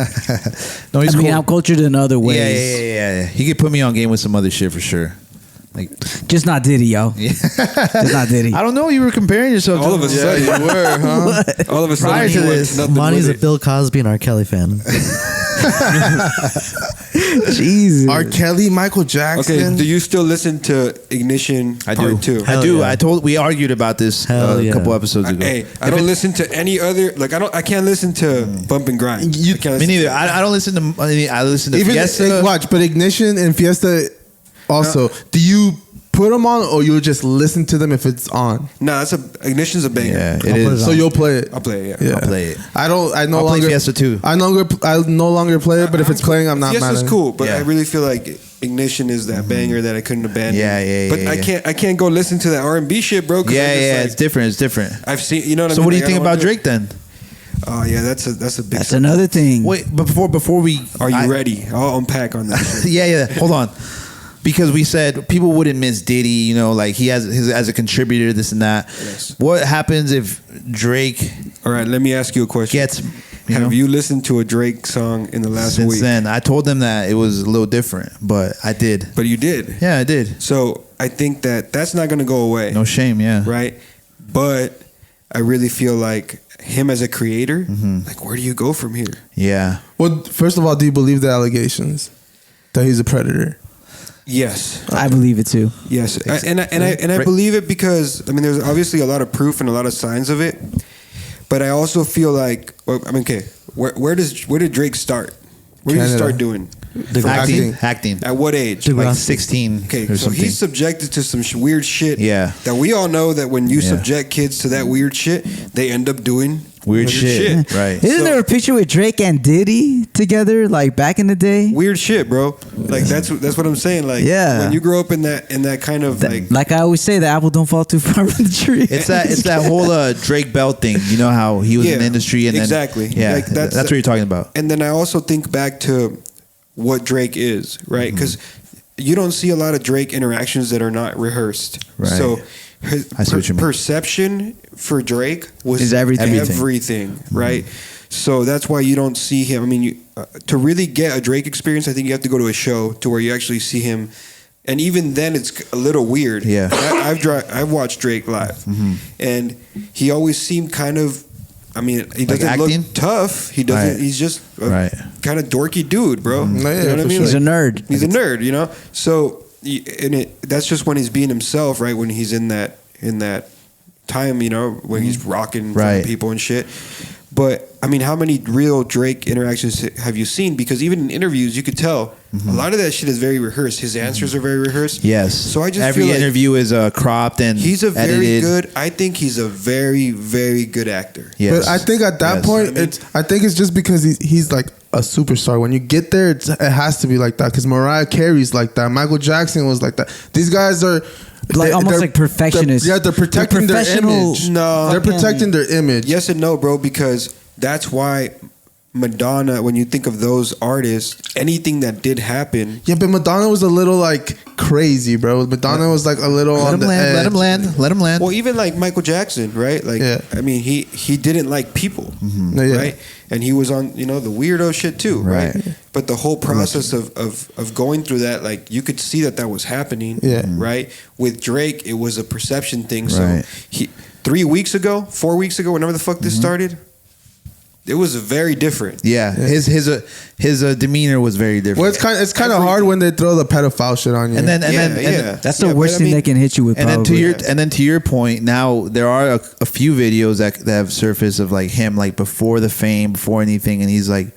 No, he's I'm cultured in other ways. Yeah. He could put me on game with some other shit for sure. Like, just not Diddy, yo. Just not Diddy. I don't know. You were comparing yourself. All of a sudden, you were, huh? What? All of a sudden, prior to this, Monty's a Bill Cosby and R. Kelly fan. Jesus. R. Kelly, Michael Jackson. Okay, do you still listen to Ignition I Part do. 2? I do. Yeah. We argued about this a couple episodes ago. Hey, I don't listen to any other. Like, I can't listen to Bump and Grind. Me neither. I don't listen to. I listen to Even Fiesta. watch, but Ignition and Fiesta also. Do you put them on, or you'll just listen to them if it's on? No, Ignition's a banger. Yeah, it is. So you'll play it. I'll play it. Yeah. I'll play it. I no I'll longer play Fiesta too. I no longer play it, but if it's playing, I'm not mad. Fiesta's cool, but Yeah. I really feel like Ignition is that banger that I couldn't abandon. Yeah, But I can't go listen to that R&B shit, bro. Yeah, it's different. It's different. I've seen. You know what I mean? So what do you Like, think about Drake then? Oh yeah, that's a big. That's another thing. Wait, but before we, Are you ready? I'll unpack on that. Shit. yeah. Hold on, because we said people wouldn't miss Diddy. You know, like he has as a contributor, this and that. Yes. What happens if Drake All right, let me ask you a question. gets? Have you listened to a Drake song in the last Since week? then, I told them that it was a little different, but I did. But you did. Yeah, I did. So I think that's not going to go away. No shame. Yeah. Right. But I really feel like him as a creator, Mm-hmm. like where do you go from here? Yeah. Well, first of all, do you believe the allegations that he's a predator? Yes. I believe it too. Yes. I believe it because I mean there's obviously a lot of proof and a lot of signs of it. But I also feel like where did Drake start? Where did he Canada. start doing? Acting. At what age? Like 16 Okay, or so something. he's subjected to some weird shit. Yeah. That we all know that when you Yeah. subject kids to that weird shit, they end up doing Weird shit. Right. Isn't there a picture with Drake and Diddy together, like back in the day? Weird shit, bro. Like that's what I'm saying. Like Yeah. when you grow up in that kind of Like I always say, the apple don't fall too far from the tree. It's that whole Drake Bell thing. You know how he was in the industry and exactly. then Like, that's what you're talking about. And then I also think back to what Drake is, right? Because you don't see a lot of Drake interactions that are not rehearsed. Right. So his I see what you mean. perception for Drake was Is everything. everything, right? So that's why you don't see him. I mean, to really get a Drake experience, I think you have to go to a show to where you actually see him. And even then, it's a little weird. Yeah. I've watched Drake live, and he always seemed kind of. I mean, he doesn't acting? look tough. He doesn't. Right. He's just a Right. kind of dorky dude, bro. Yeah, You know what I for mean? sure. He's a nerd. He's a nerd, you know. So, that's just when he's being himself, right? When he's in that time, you know, when he's rocking for Right. people and shit. But I mean, how many real Drake interactions have you seen? Because even in interviews, you could tell a lot of that shit is very rehearsed. His answers are very rehearsed. Yes. So I just every feel like interview is cropped and he's a very edited. good. I think he's a very, very good actor. Yes. But I think at that Yes. point, I think it's just because he's like a superstar. When you get there, it has to be like that. Because Mariah Carey's like that. Michael Jackson was like that. These guys are Like almost like perfectionists. They're protecting their professional- image. No. They're protecting their image. Yes and no, bro, because that's why Madonna, when you think of those artists, anything that did happen. Yeah, but Madonna was a little like crazy, bro. Madonna was like a little Let on him the land. edge. Let him land. Let him land. Well, even like Michael Jackson, right? Like, Yeah. I mean, he didn't like people, Yeah, yeah. right? And he was on, the weirdo shit too, right? Right. But the whole process of going through that, like, you could see that was happening, Yeah. right? With Drake, it was a perception thing. Right. So 4 weeks ago, whenever the fuck this started, it was very different. Yeah. His demeanor was very different. Well, it's kind of hard when they throw the pedophile shit on you. and then That's the worst thing they can hit you with. And then probably. to your point, now there are a few videos that have surfaced of like him like before the fame, before anything, and he's like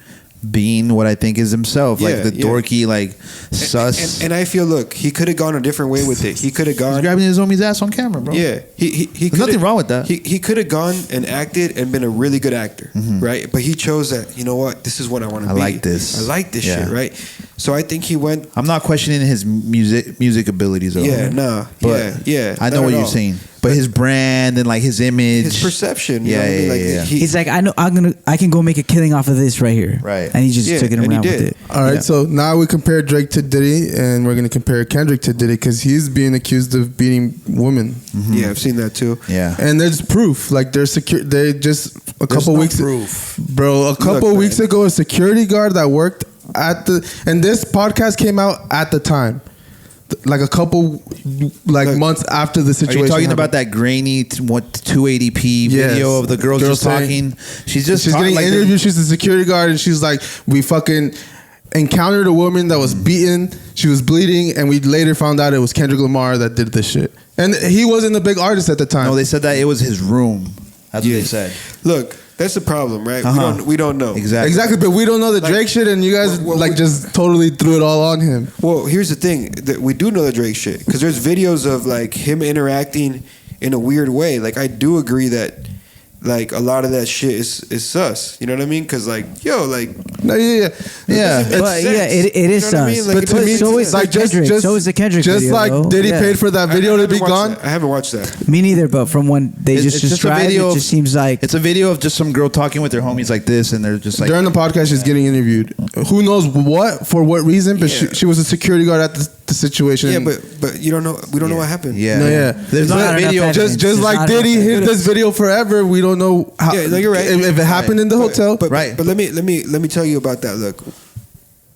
being what I think is himself, like the dorky, like sus. And I feel, look, he could have gone a different way with it. He could have He's gone. grabbing his homie's ass on camera, bro. Yeah, he There's nothing wrong with that. He could have gone and acted and been a really good actor, right? But he chose that. You know what? This is what I want to be. I like this. I like this Yeah. shit, right? So I think he went. I'm not questioning his music abilities. Though. Yeah, nah, But yeah. I know not what at you're all. saying. But his brand and like his image, His perception. you Yeah, know what I mean? yeah, Like, yeah. he's like, I can go make a killing off of this right here. Right. And he just Yeah, took it and he around with did. it. All right, Yeah. so now we compare Drake to Diddy, and we're gonna compare Kendrick to Diddy because he's being accused of beating women, Yeah, I've seen that too. yeah. and there's proof. Like there's They just a couple weeks, bro. A couple Look, weeks man. ago, a security guard that worked and this podcast came out at the time, like a couple months after the Are situation. you talking happened. about that grainy 280p Yes. video of the girl Girl just saying- talking? She's She's getting like interviewed. She's a security guard, and she's like, "We fucking encountered a woman that was beaten. She was bleeding, and we later found out it was Kendrick Lamar that did this shit. And he wasn't a big artist at the time. No, they said that it was his room. That's what they said. Look, That's the problem, right? We don't know exactly, but we don't know the Drake shit, and you guys just totally threw it all on him. Well, here's the thing: that we do know the Drake shit because there's videos of like him interacting in a weird way. Like I do agree that like a lot of that shit is sus. You know what I mean? Because like no, it is sus. I mean? Like, but to me, so is like Kendrick. So is the Kendrick just video. Just like Diddy paid for that video to be gone. I haven't watched that. Me neither. But from when they just described it, it just seems like it's a video of just some girl talking with their homies like this, and they're just like during the podcast she's getting interviewed. Who knows for what reason? But she was a security guard at the situation. Yeah, but you don't know. We don't know what happened. Yeah. There's not a video. Just like Diddy hid this video forever. We don't know how. Yeah, no, you're right. If it happened in the hotel, but let me tell you about that. Look,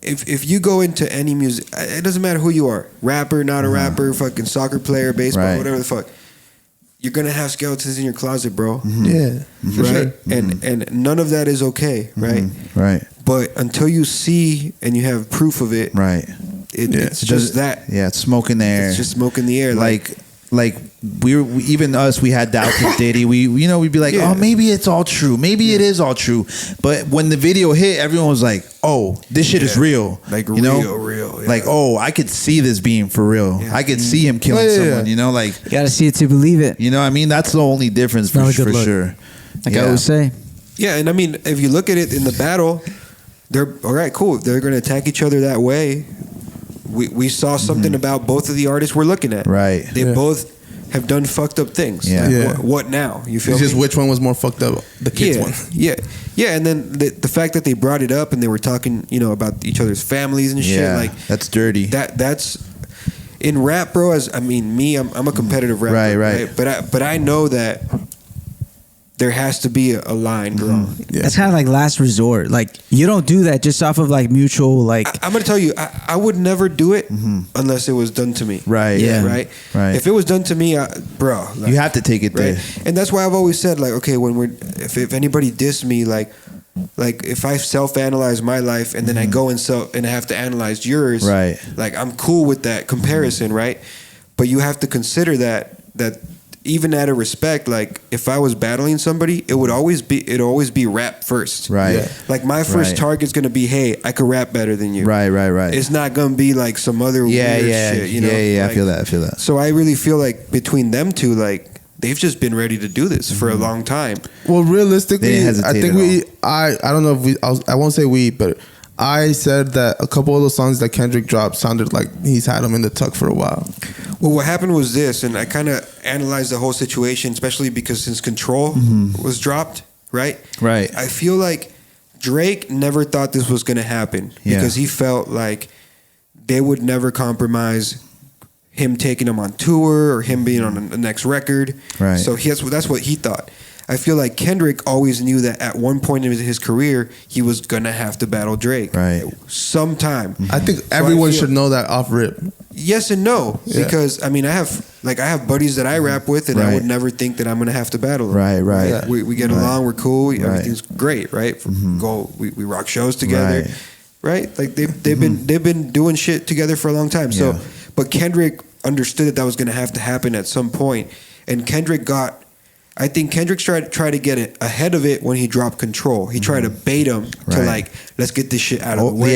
if you go into any music, it doesn't matter who you are, rapper, not a rapper, fucking soccer player, baseball, whatever the fuck, you're gonna have skeletons in your closet, bro. Yeah, for sure. And none of that is okay, right? Right. But until you see and you have proof of it, right? It's just that. Yeah, it's smoke in the air. It's just smoke in the air, like we even us, we had doubts with Diddy. We'd be like, oh, maybe it's all true. Maybe it is all true. But when the video hit, everyone was like, oh, this shit is real. Like real. Yeah. Like, oh, I could see this being for real. Yeah. I could see him killing someone. You know, like you gotta see it to believe it. You know what I mean? That's the only difference for sure. Like I always say. Yeah, and I mean, if you look at it in the battle, they're all right, cool. They're gonna attack each other that way. We saw something about both of the artists we're looking at. Right. They both have done fucked up things. Yeah. Like, what now? You feel it's just me? which one was more fucked up? The kids one. Yeah. And then the fact that they brought it up and they were talking, about each other's families and shit. Like that's dirty. That's in rap, bro. I'm a competitive rapper. Right. But I know that there has to be a line drawn. Yeah. That's kind of like last resort. Like you don't do that just off of like mutual like. I'm gonna tell you, I would never do it unless it was done to me. Right. Yeah. Right. Right. If it was done to me, bro, like, you have to take it there. And that's why I've always said like, okay, if anybody diss me, like if I self-analyze my life and then I go and I have to analyze yours, right? Like I'm cool with that comparison, right? But you have to consider that even out of respect, like if I was battling somebody, it'd always be rap first. Right. Yeah. Like my first target's gonna be, hey, I could rap better than you. Right. It's not gonna be like some other weird shit, you know? Yeah, like, I feel that. So I really feel like between them two, like they've just been ready to do this for a long time. Well, realistically, I think I don't know if I won't say we, but I said that a couple of those songs that Kendrick dropped sounded like he's had them in the tuck for a while. Well, what happened was this, and I kind of analyzed the whole situation, especially because since Control was dropped, right? Right. I feel like Drake never thought this was going to happen because he felt like they would never compromise him taking him on tour or him being on the next record. Right. So that's what he thought. I feel like Kendrick always knew that at one point in his career he was gonna have to battle Drake. Right. Sometime. I think everyone should know that off rip. Yes and no, because I mean I have buddies that I rap with, and I would never think that I'm gonna have to battle them. Right. Yeah. We get along, we're cool, everything's great, right? We rock shows together, right? Like they've been doing shit together for a long time. So, but Kendrick understood that was gonna have to happen at some point, and I think Kendrick tried to get it ahead of it when he dropped Control. He tried to bait him to like, let's get this shit out of the way.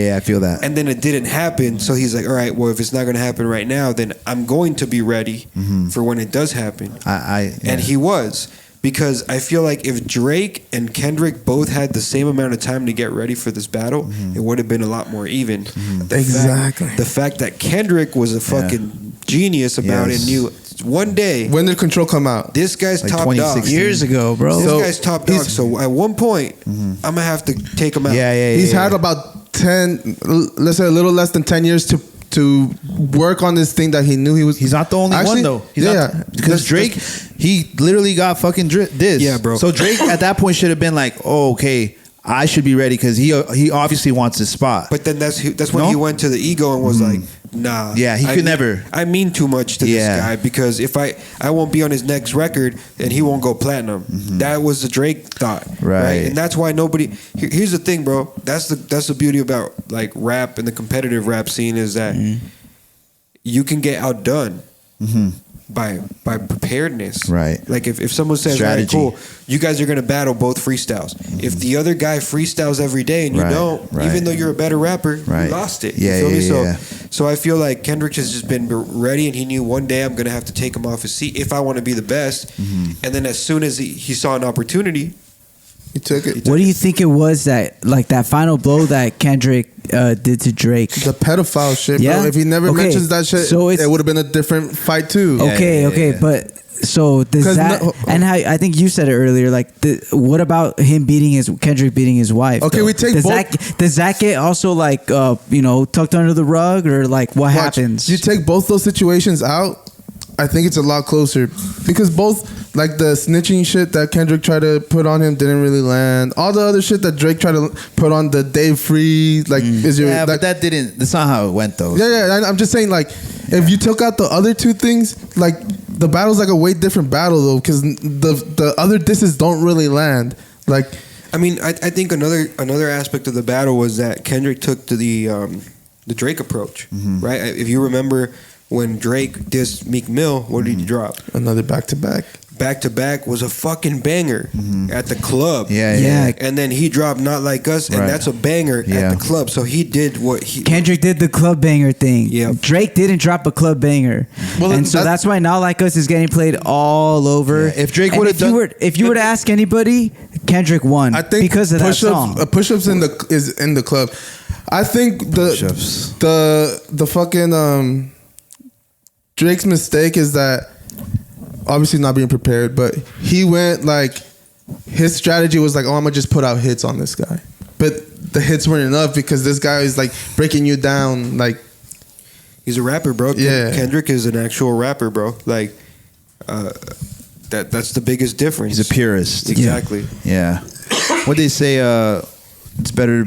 Yeah, I feel that. And then it didn't happen, so he's like, all right, well, if it's not going to happen right now, then I'm going to be ready for when it does happen. And he was, because I feel like if Drake and Kendrick both had the same amount of time to get ready for this battle, it would have been a lot more even. Exactly. The fact that Kendrick was a fucking genius about it, knew one day. When did Control come out? This guy's like top dog. Years ago, bro. This guy's top dog. So at one point, I'm gonna have to take him out. He's had about 10, let's say a little less than 10 years to work on this thing that he knew he was. He's not the only one though. Because Drake, he literally got fucking dissed. Yeah, bro. So Drake at that point should have been like, oh, okay, I should be ready because he obviously wants his spot. But then that's when he went to the ego and was like, nah. Yeah, he could never. I mean too much to this guy, because if I won't be on his next record and he won't go platinum. That was the Drake thought, right? And that's why nobody. Here's the thing, bro. That's the beauty about like rap and the competitive rap scene is that you can get outdone. by preparedness. Right. Like if someone says, "All right, cool, you guys are gonna battle both freestyles." If the other guy freestyles every day and you don't, even though you're a better rapper, you lost it. Yeah, you feel me? So I feel like Kendrick has just been ready, and he knew one day I'm gonna have to take him off his seat if I want to be the best. And then as soon as he saw an opportunity, he took it. What do you think it was that final blow that Kendrick did to Drake? The pedophile shit, bro. If he never mentions that shit, so it would have been a different fight too. Okay, but so does that? And I think you said it earlier. Like, what about him Kendrick beating his wife? Okay, we take does that get also like tucked under the rug, or like what happens? You take both those situations out, I think it's a lot closer, because both, like, the snitching shit that Kendrick tried to put on him didn't really land. All the other shit that Drake tried to put on the Dave Free, like, but that's not how it went though. Yeah, I'm just saying, like, if you took out the other two things, like, the battle's like a way different battle though, because the other disses don't really land. Like, I mean, I think another aspect of the battle was that Kendrick took to the Drake approach, right? If you remember, when Drake dissed Meek Mill, what did he drop? Another back-to-back. Back-to-back was a fucking banger at the club. Yeah. And then he dropped Not Like Us, and that's a banger at the club. So he did what he... Kendrick did the club banger thing. Yeah. Drake didn't drop a club banger. Well, and so that's why Not Like Us is getting played all over. Yeah. If Drake would have done... If you were to ask anybody, Kendrick won. I think because of that song. Push-ups is in the club. I think the fucking... Drake's mistake is that obviously not being prepared, but he went like, his strategy was like, oh, I'm gonna just put out hits on this guy, but the hits weren't enough because this guy is like breaking you down. Like, he's a rapper, bro. Yeah, Kendrick is an actual rapper, bro. Like, that's the biggest difference. He's a purist. Exactly. Yeah. What they say? It's better to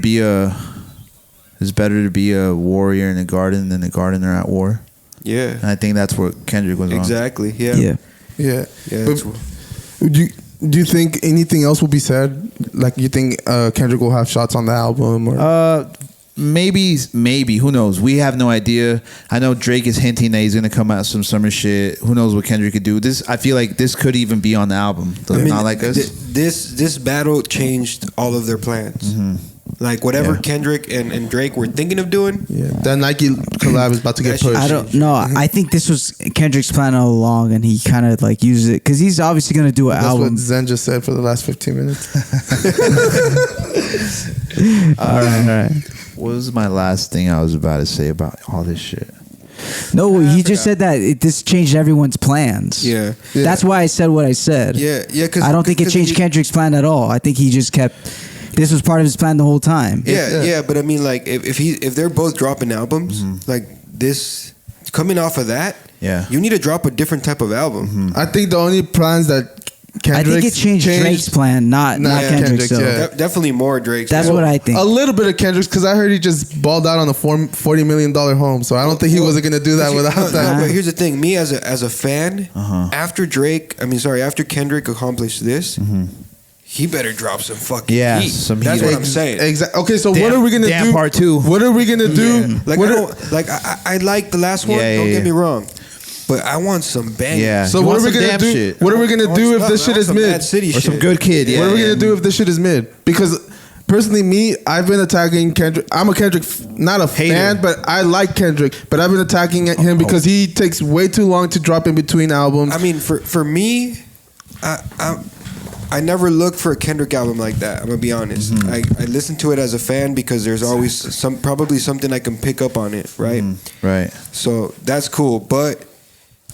be a warrior in a garden than a gardener at war. Yeah, and I think that's where Kendrick was exactly. wrong. Yeah. But do you think anything else will be said? Like, you think Kendrick will have shots on the album? Or? Maybe. Who knows? We have no idea. I know Drake is hinting that he's gonna come out some summer shit. Who knows what Kendrick could do? I feel like this could even be on the album. Not Like Us. This battle changed all of their plans. Like, whatever Kendrick and Drake were thinking of doing. Yeah, that Nike collab is about to get pushed. I don't know. I think this was Kendrick's plan all along, and he kind of like used it because he's obviously going to do an album. That's what Zen just said for the last 15 minutes. All right. What was my last thing I was about to say about all this shit? No, he just said that this changed everyone's plans. Yeah. That's why I said what I said. Yeah. Because I don't think it changed Kendrick's plan at all. I think he just kept... This was part of his plan the whole time. Yeah. But I mean, like, if they're both dropping albums, like this, coming off of that, you need to drop a different type of album. I think the only plans that Kendrick... I think it changed Drake's plan, not Kendrick's. Definitely more Drake's. That's what I think. A little bit of Kendrick's, because I heard he just balled out on a $40 million home, so I don't think he wasn't going to do that without that. But here's the thing. Me as a fan, after Kendrick accomplished this... He better drop some fucking heat. Some heat. That's what I'm saying. Exactly. Okay, so what are we gonna do? Part 2. What are we gonna do? Like, I like the last one. Don't get me wrong, but I want some bangers. Yeah. So what are we gonna do? Shit. What are we gonna do if this shit is mid? Or some good kid. Yeah. What are we gonna do if this shit is mid? Because personally, I've been attacking Kendrick. I'm a Kendrick, not a fan, but I like Kendrick. But I've been attacking him because he takes way too long to drop in between albums. I mean, for me, I never looked for a Kendrick album like that. I'm gonna be honest. I listen to it as a fan because there's always probably something I can pick up on it, right? Right. So that's cool, but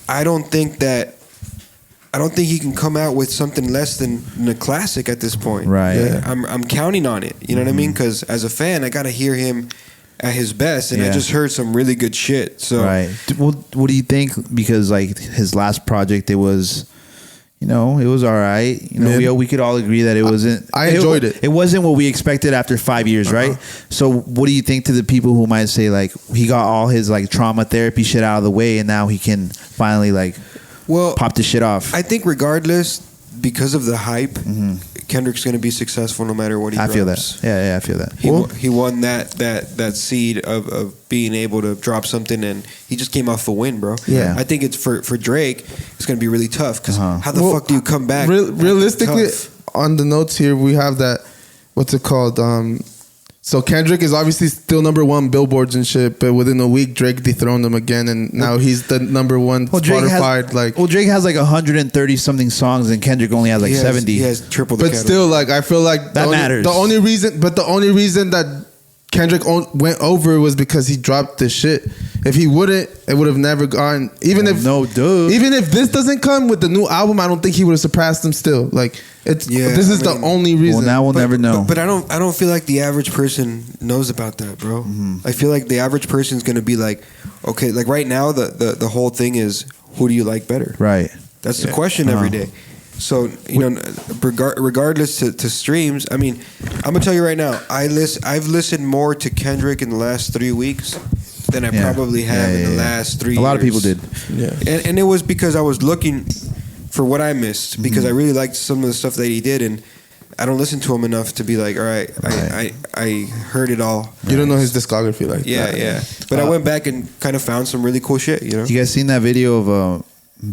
I don't think he can come out with something less than a classic at this point. Right. Yeah. I'm counting on it. You know what I mean? Because as a fan, I gotta hear him at his best, and I just heard some really good shit. So right. Well, what do you think? Because like his last project, it was. It was all right. We could all agree that it wasn't. I enjoyed it. It wasn't what we expected after 5 years, right? So, what do you think to the people who might say like he got all his like trauma therapy shit out of the way, and now he can finally pop the shit off? I think regardless, because of the hype, Kendrick's going to be successful no matter what he drops. I feel that. Yeah, I feel that. He won that seed of being able to drop something, and he just came off a win, bro. Yeah. I think it's for Drake, it's going to be really tough because how the fuck do you come back? Realistically, on the notes here, we have that, what's it called? So Kendrick is obviously still number one billboards and shit, but within a week Drake dethroned him again, and now he's the number one Spotify. Drake has like 130 something songs, and Kendrick only has like 70. He has triple the But catalog. still, like I feel like that matters. The only reason that Kendrick went over was because he dropped this shit. If he wouldn't, it would have never gone. Even if this doesn't come with the new album, I don't think he would have surpassed him still. Like this is the only reason. Well, now we'll never know. But I don't feel like the average person knows about that, bro. I feel like the average person is gonna be like, okay, like right now the whole thing is, who do you like better? Right. That's the question every day. So regardless to streams, I mean, I'm gonna tell you right now, I've listened more to Kendrick in the last 3 weeks than I probably have in the last 3 years. A lot of people did. Yeah. And it was because I was looking for what I missed, because I really liked some of the stuff that he did, and I don't listen to him enough to be like, all right, I heard it all. You don't know his discography like that. Yeah. But I went back and kind of found some really cool shit, you know? You guys seen that video of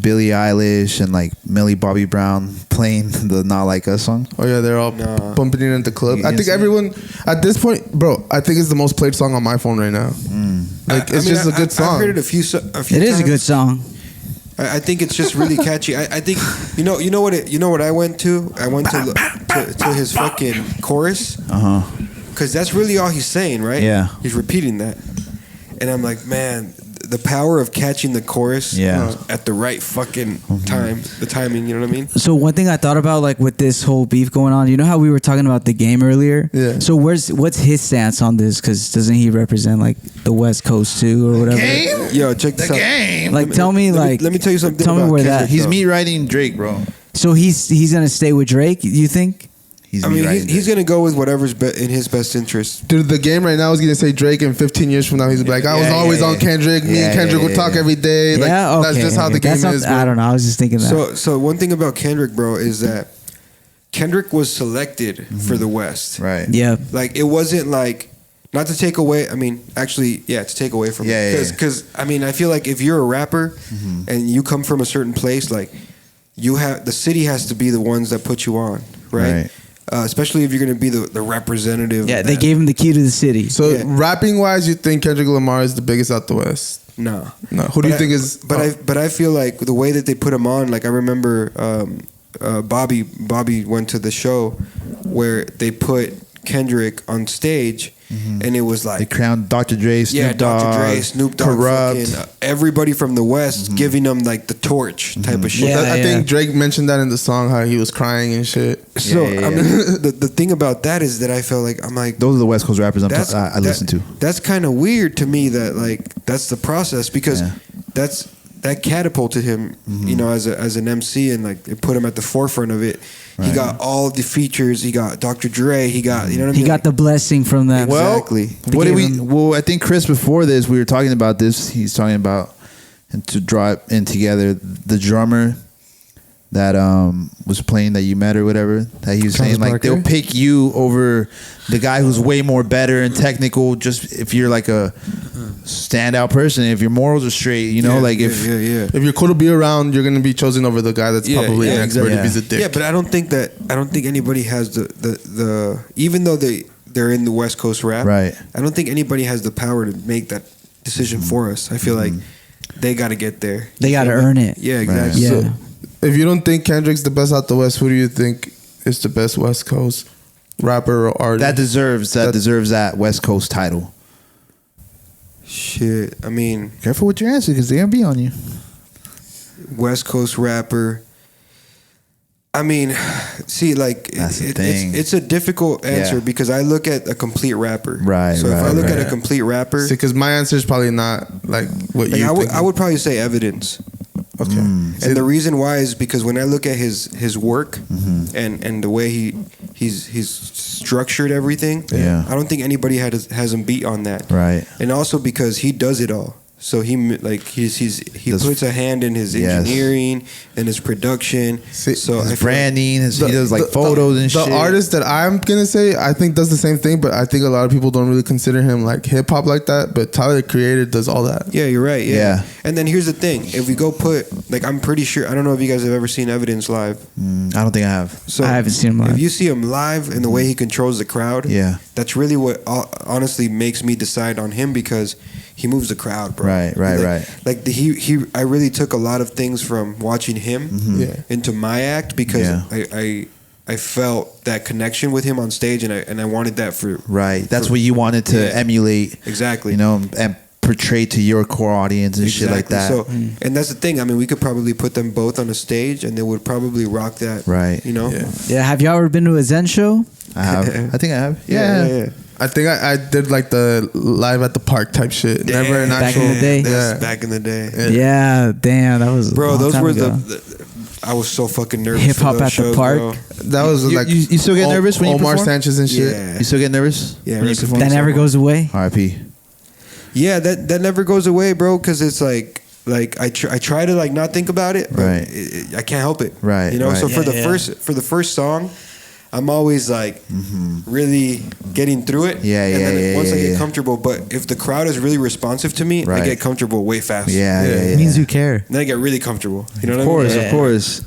Billie Eilish and like Millie Bobby Brown playing the Not Like Us song? Oh yeah, they're all bumping it in the club. I think everyone at this point, bro, I think it's the most played song on my phone right now. Like it's just a good song. I've heard it a few times. It is a good song. I think it's just really catchy. I think you know what I went to? I went to his fucking chorus. Because that's really all he's saying, right? Yeah. He's repeating that. And I'm like, man, the power of catching the chorus at the right fucking time, the timing, you know what I mean? So one thing I thought about, like with this whole beef going on, you know how we were talking about the game earlier? Yeah. So what's his stance on this? Because doesn't he represent like the West Coast too or whatever? Game? Yo, check this out. Game. Like tell me let me tell you something. Tell me where Kendrick, that. He's me writing Drake, bro. So he's gonna stay with Drake, you think? He's gonna go with whatever's in his best interest. Dude, the game right now is gonna say Drake, and 15 years from now he's like, I was always on Kendrick. Me and Kendrick would talk every day. Like, that's just how the game is. I don't know. I was just thinking that. So one thing about Kendrick, bro, is that Kendrick was selected for the West. Right. Yeah. Like it wasn't like, not to take away. I mean, actually, to take away from it. Because I mean, I feel like if you're a rapper and you come from a certain place, like the city has to be the ones that put you on, right? Especially if you're going to be the representative. Yeah, they gave him the key to the city. So rapping wise, you think Kendrick Lamar is the biggest out the West? No. Who do you think is? But I feel like the way that they put him on, like I remember Bobby went to the show where they put Kendrick on stage. And it was like they crowned Dr. Dre, Snoop Dogg, Snoop Dogg, Corrupt, everybody from the West giving them like the torch type of shit. I think Drake mentioned that in the song, how he was crying and shit. So I mean, the thing about that is that I felt like I'm like, those are the West Coast rappers I listen to. That's kind of weird to me that like that's the process, because that catapulted him, you know, as an MC, and like it put him at the forefront of it. He got all the features. He got Dr. Dre. He got, you know what I mean? He got the blessing from that. Exactly. What did we? Well, I think Chris, before this, we were talking about this. He's talking about, and to draw it in together, the drummer that was playing that you met or whatever, that he was saying like they'll pick you over the guy who's way more better and technical, just if you're like a standout person, if your morals are straight, you know, if you're cool to be around, you're gonna be chosen over the guy that's probably an expert if he's a dick. Yeah, but I don't think anybody has the even though they're in the West Coast rap, right? I don't think anybody has the power to make that decision for us. I feel like they got to get there. They got to earn it. Yeah, exactly. Right. Yeah. So, if you don't think Kendrick's the best out the West, who do you think is the best West Coast rapper or artist? That deserves that West Coast title. Shit, I mean, careful with your answer because they're gonna be on you. West Coast rapper. I mean, see, like it's a difficult answer because I look at a complete rapper. Right. So if I look at a complete rapper, because my answer is probably not like what you. I would probably say Evidence. Okay. And the reason why is because when I look at his work and the way he's structured everything, I don't think anybody has him beat on that. Right. And also because he does it all. So he puts a hand in his engineering and his production. So his branding, he does like photos and shit. The artist that I'm gonna say, I think does the same thing, but I think a lot of people don't really consider him like hip hop like that. But Tyler the Creator does all that. Yeah, you're right. Yeah. And then here's the thing: if we go put like, I'm pretty sure, I don't know if you guys have ever seen Evidence live. I don't think I have. So I haven't seen him live. If you see him live and the way he controls the crowd, that's really what honestly makes me decide on him, because he moves the crowd, bro. Right. Like I really took a lot of things from watching him into my act, because I felt that connection with him on stage, and I wanted that for That's what you wanted to emulate, exactly. You know, and portray to your core audience and shit like that. So, and that's the thing. I mean, we could probably put them both on a stage, and they would probably rock that. Right. You know. Yeah. Have y'all ever been to a Zen show? I have. I think I have. Yeah. I think I did like the live at the park type shit. Never an back actual. in the day. Back in the day. Yeah. Damn, that was. Bro, a long those time were ago. I was so fucking nervous. Hip hop at the park. Bro. That was like you still get nervous when you Omar perform? Sanchez and shit. Yeah. You still get nervous? Yeah. when you perform? That never goes away. R.I.P. Yeah, that never goes away, bro. Because it's like I try to like not think about it, but I can't help it. Right. You know. Right. So for the first song, I'm always like really getting through it. Yeah, and then once I get yeah. comfortable, but if the crowd is really responsive to me, I get comfortable way faster. Yeah. It means you care. And then I get really comfortable. You know what Of I mean? course, of course.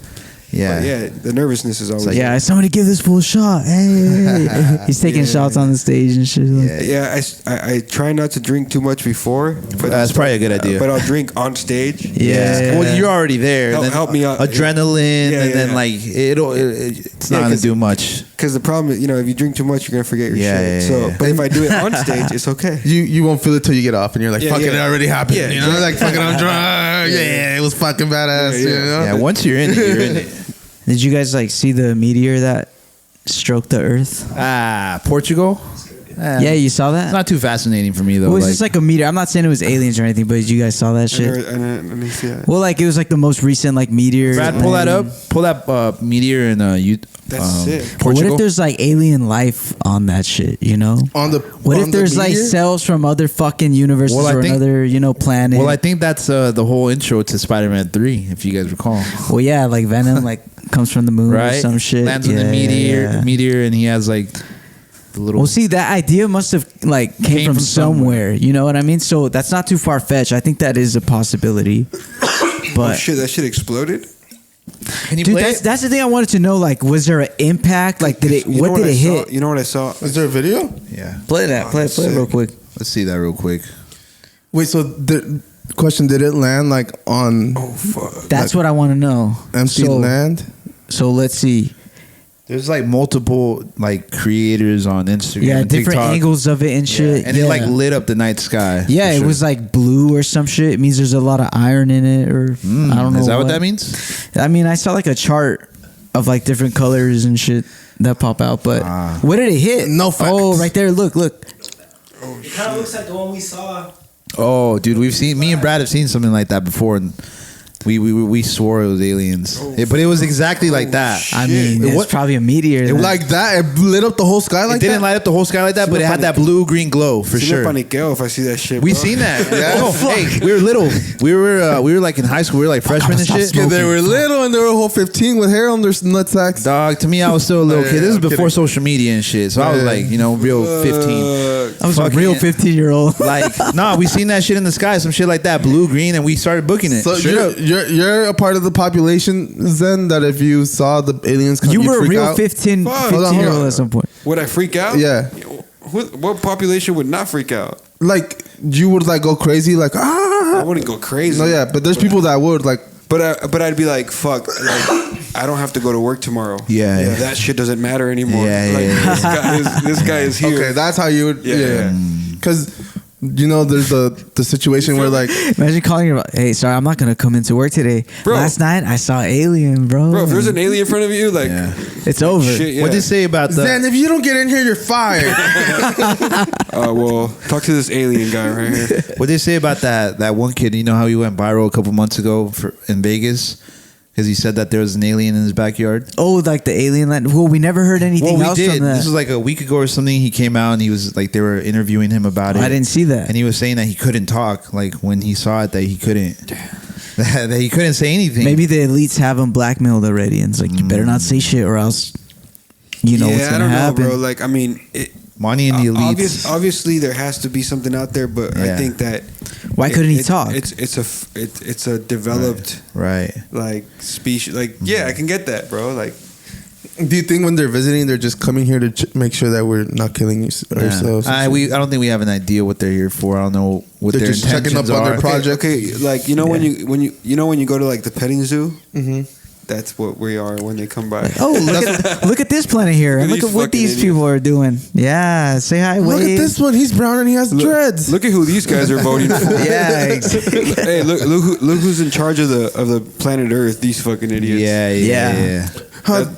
Yeah. But yeah, the nervousness is always Yeah, somebody give this fool a shot. Hey. He's taking shots on the stage and shit. Yeah, I try not to drink too much before. But That's probably a good idea. But I'll drink on stage. Yeah. Well, you're already there. Help me out. Adrenaline, and then like it's not gonna do much. Because the problem is, if you drink too much, you're gonna forget your shit. So, but if I do it on stage, it's okay. You won't feel it till you get off, and you're like, fuck it already happened. Yeah, you know, like fucking I'm drunk. Yeah, it was fucking badass. You know? Yeah, once you're in it, you're in it. Did you guys like see the meteor that stroked the earth? Portugal? Yeah, you saw that? It's not too fascinating for me though. Well, it was just like a meteor. I'm not saying it was aliens or anything, but did you guys saw that shit? I didn't see that. Well, like it was like the most recent like meteor. Brad, pull that up. Pull that meteor in That's sick. What if there's like alien life on that shit? You know? What if there's like cells from other fucking universes or another planet? Well, I think that's the whole intro to Spider-Man 3, if you guys recall. Well, yeah, like Venom like comes from the moon or some shit. Lands with a meteor, and he has like the little. Well, see, that idea must have like came from somewhere. You know what I mean? So that's not too far fetched. I think that is a possibility. But shit, that shit exploded. Can you dude, play that's the thing I wanted to know. Like, was there an impact? Like, did it? What did it hit? You know what I saw? Is there a video? Yeah. Play that. Play it real quick. Let's see that real quick. Wait, so the question, did it land like on? Oh fuck! That's what I want to know. Empty land. So let's see. There's like multiple like creators on Instagram. Yeah, and different TikTok. angles of it and shit. And it like lit up the night sky. Yeah, it was like blue or some shit. It means there's a lot of iron in it, or I don't know. Is that what that meets? I mean, I saw like a chart of like different colors and shit that pop out. But what did it hit? No facts. Oh, right there. Look. It kind of looks like the one we saw. Oh, dude, me and Brad have seen something like that before, and we swore it was aliens. But it was exactly like that. I mean, it's probably a meteor. Like that? It lit up the whole sky like that? It didn't light up the whole sky like that, but it had that blue-green glow for sure. If I see that shit, We seen that. Hey, we were little. We were like in high school. We were like freshmen and shit. Yeah, they were little and they were a whole 15 with hair on their nutsacks. Dog, to me, I was still a little kid. This is before social media and shit. So I was like, real 15. I was a real 15-year-old. Like, we seen that shit in the sky, some shit like that, blue, green, and we started booking it. So you're a part of the population, Zen, that if you saw the aliens come, You were a freak real out? 15-year-old at some point. Would I freak out? Yeah. What population would not freak out? Like, you would like go crazy, like, I wouldn't go crazy. No, yeah, but there's people that would, like. But I'd be like, fuck, like, I don't have to go to work tomorrow. Yeah. That shit doesn't matter anymore. Yeah. This guy is here. Okay, that's how you would. Yeah. Because, there's the situation where, like. Imagine calling your, hey, sorry, I'm not going to come into work today. Bro. Last night, I saw alien, bro. Bro, if there's an alien in front of you, like. It's over. Shit, yeah. What did they say about that? Zen, if you don't get in here, you're fired. Well, talk to this alien guy right here. What did they say about that one kid? You know how he went viral a couple months ago in Vegas? because he said that there was an alien in his backyard. Oh, like the alien land. Well, we never heard anything else from that. This was like a week ago or something. He came out and he was like, they were interviewing him about it. I didn't see that. And he was saying that he couldn't talk. Like when he saw it, that he couldn't. That he couldn't say anything. Maybe the elites have him blackmailed already, and it's like, you better not say shit, or else, you know what's gonna happen. Know, bro. Like, I mean, money in the elites. Obviously, there has to be something out there, but I think that why couldn't he talk? It's a developed right like species. Like, yeah, I can get that, bro. Like, do you think when they're visiting, they're just coming here to make sure that we're not killing ourselves? I don't think we have an idea what they're here for. I don't know what they're their just checking up on their project. Okay, like when you go to like the petting zoo. Mm-hmm. That's what we are when they come by. Oh, look at this planet here. Look at what these people are doing. Yeah, say hi, Look at this one. He's brown and he has dreads. Look at who these guys are voting for. Yeah, exactly. Hey, look who's in charge of the planet Earth. These fucking idiots. Yeah.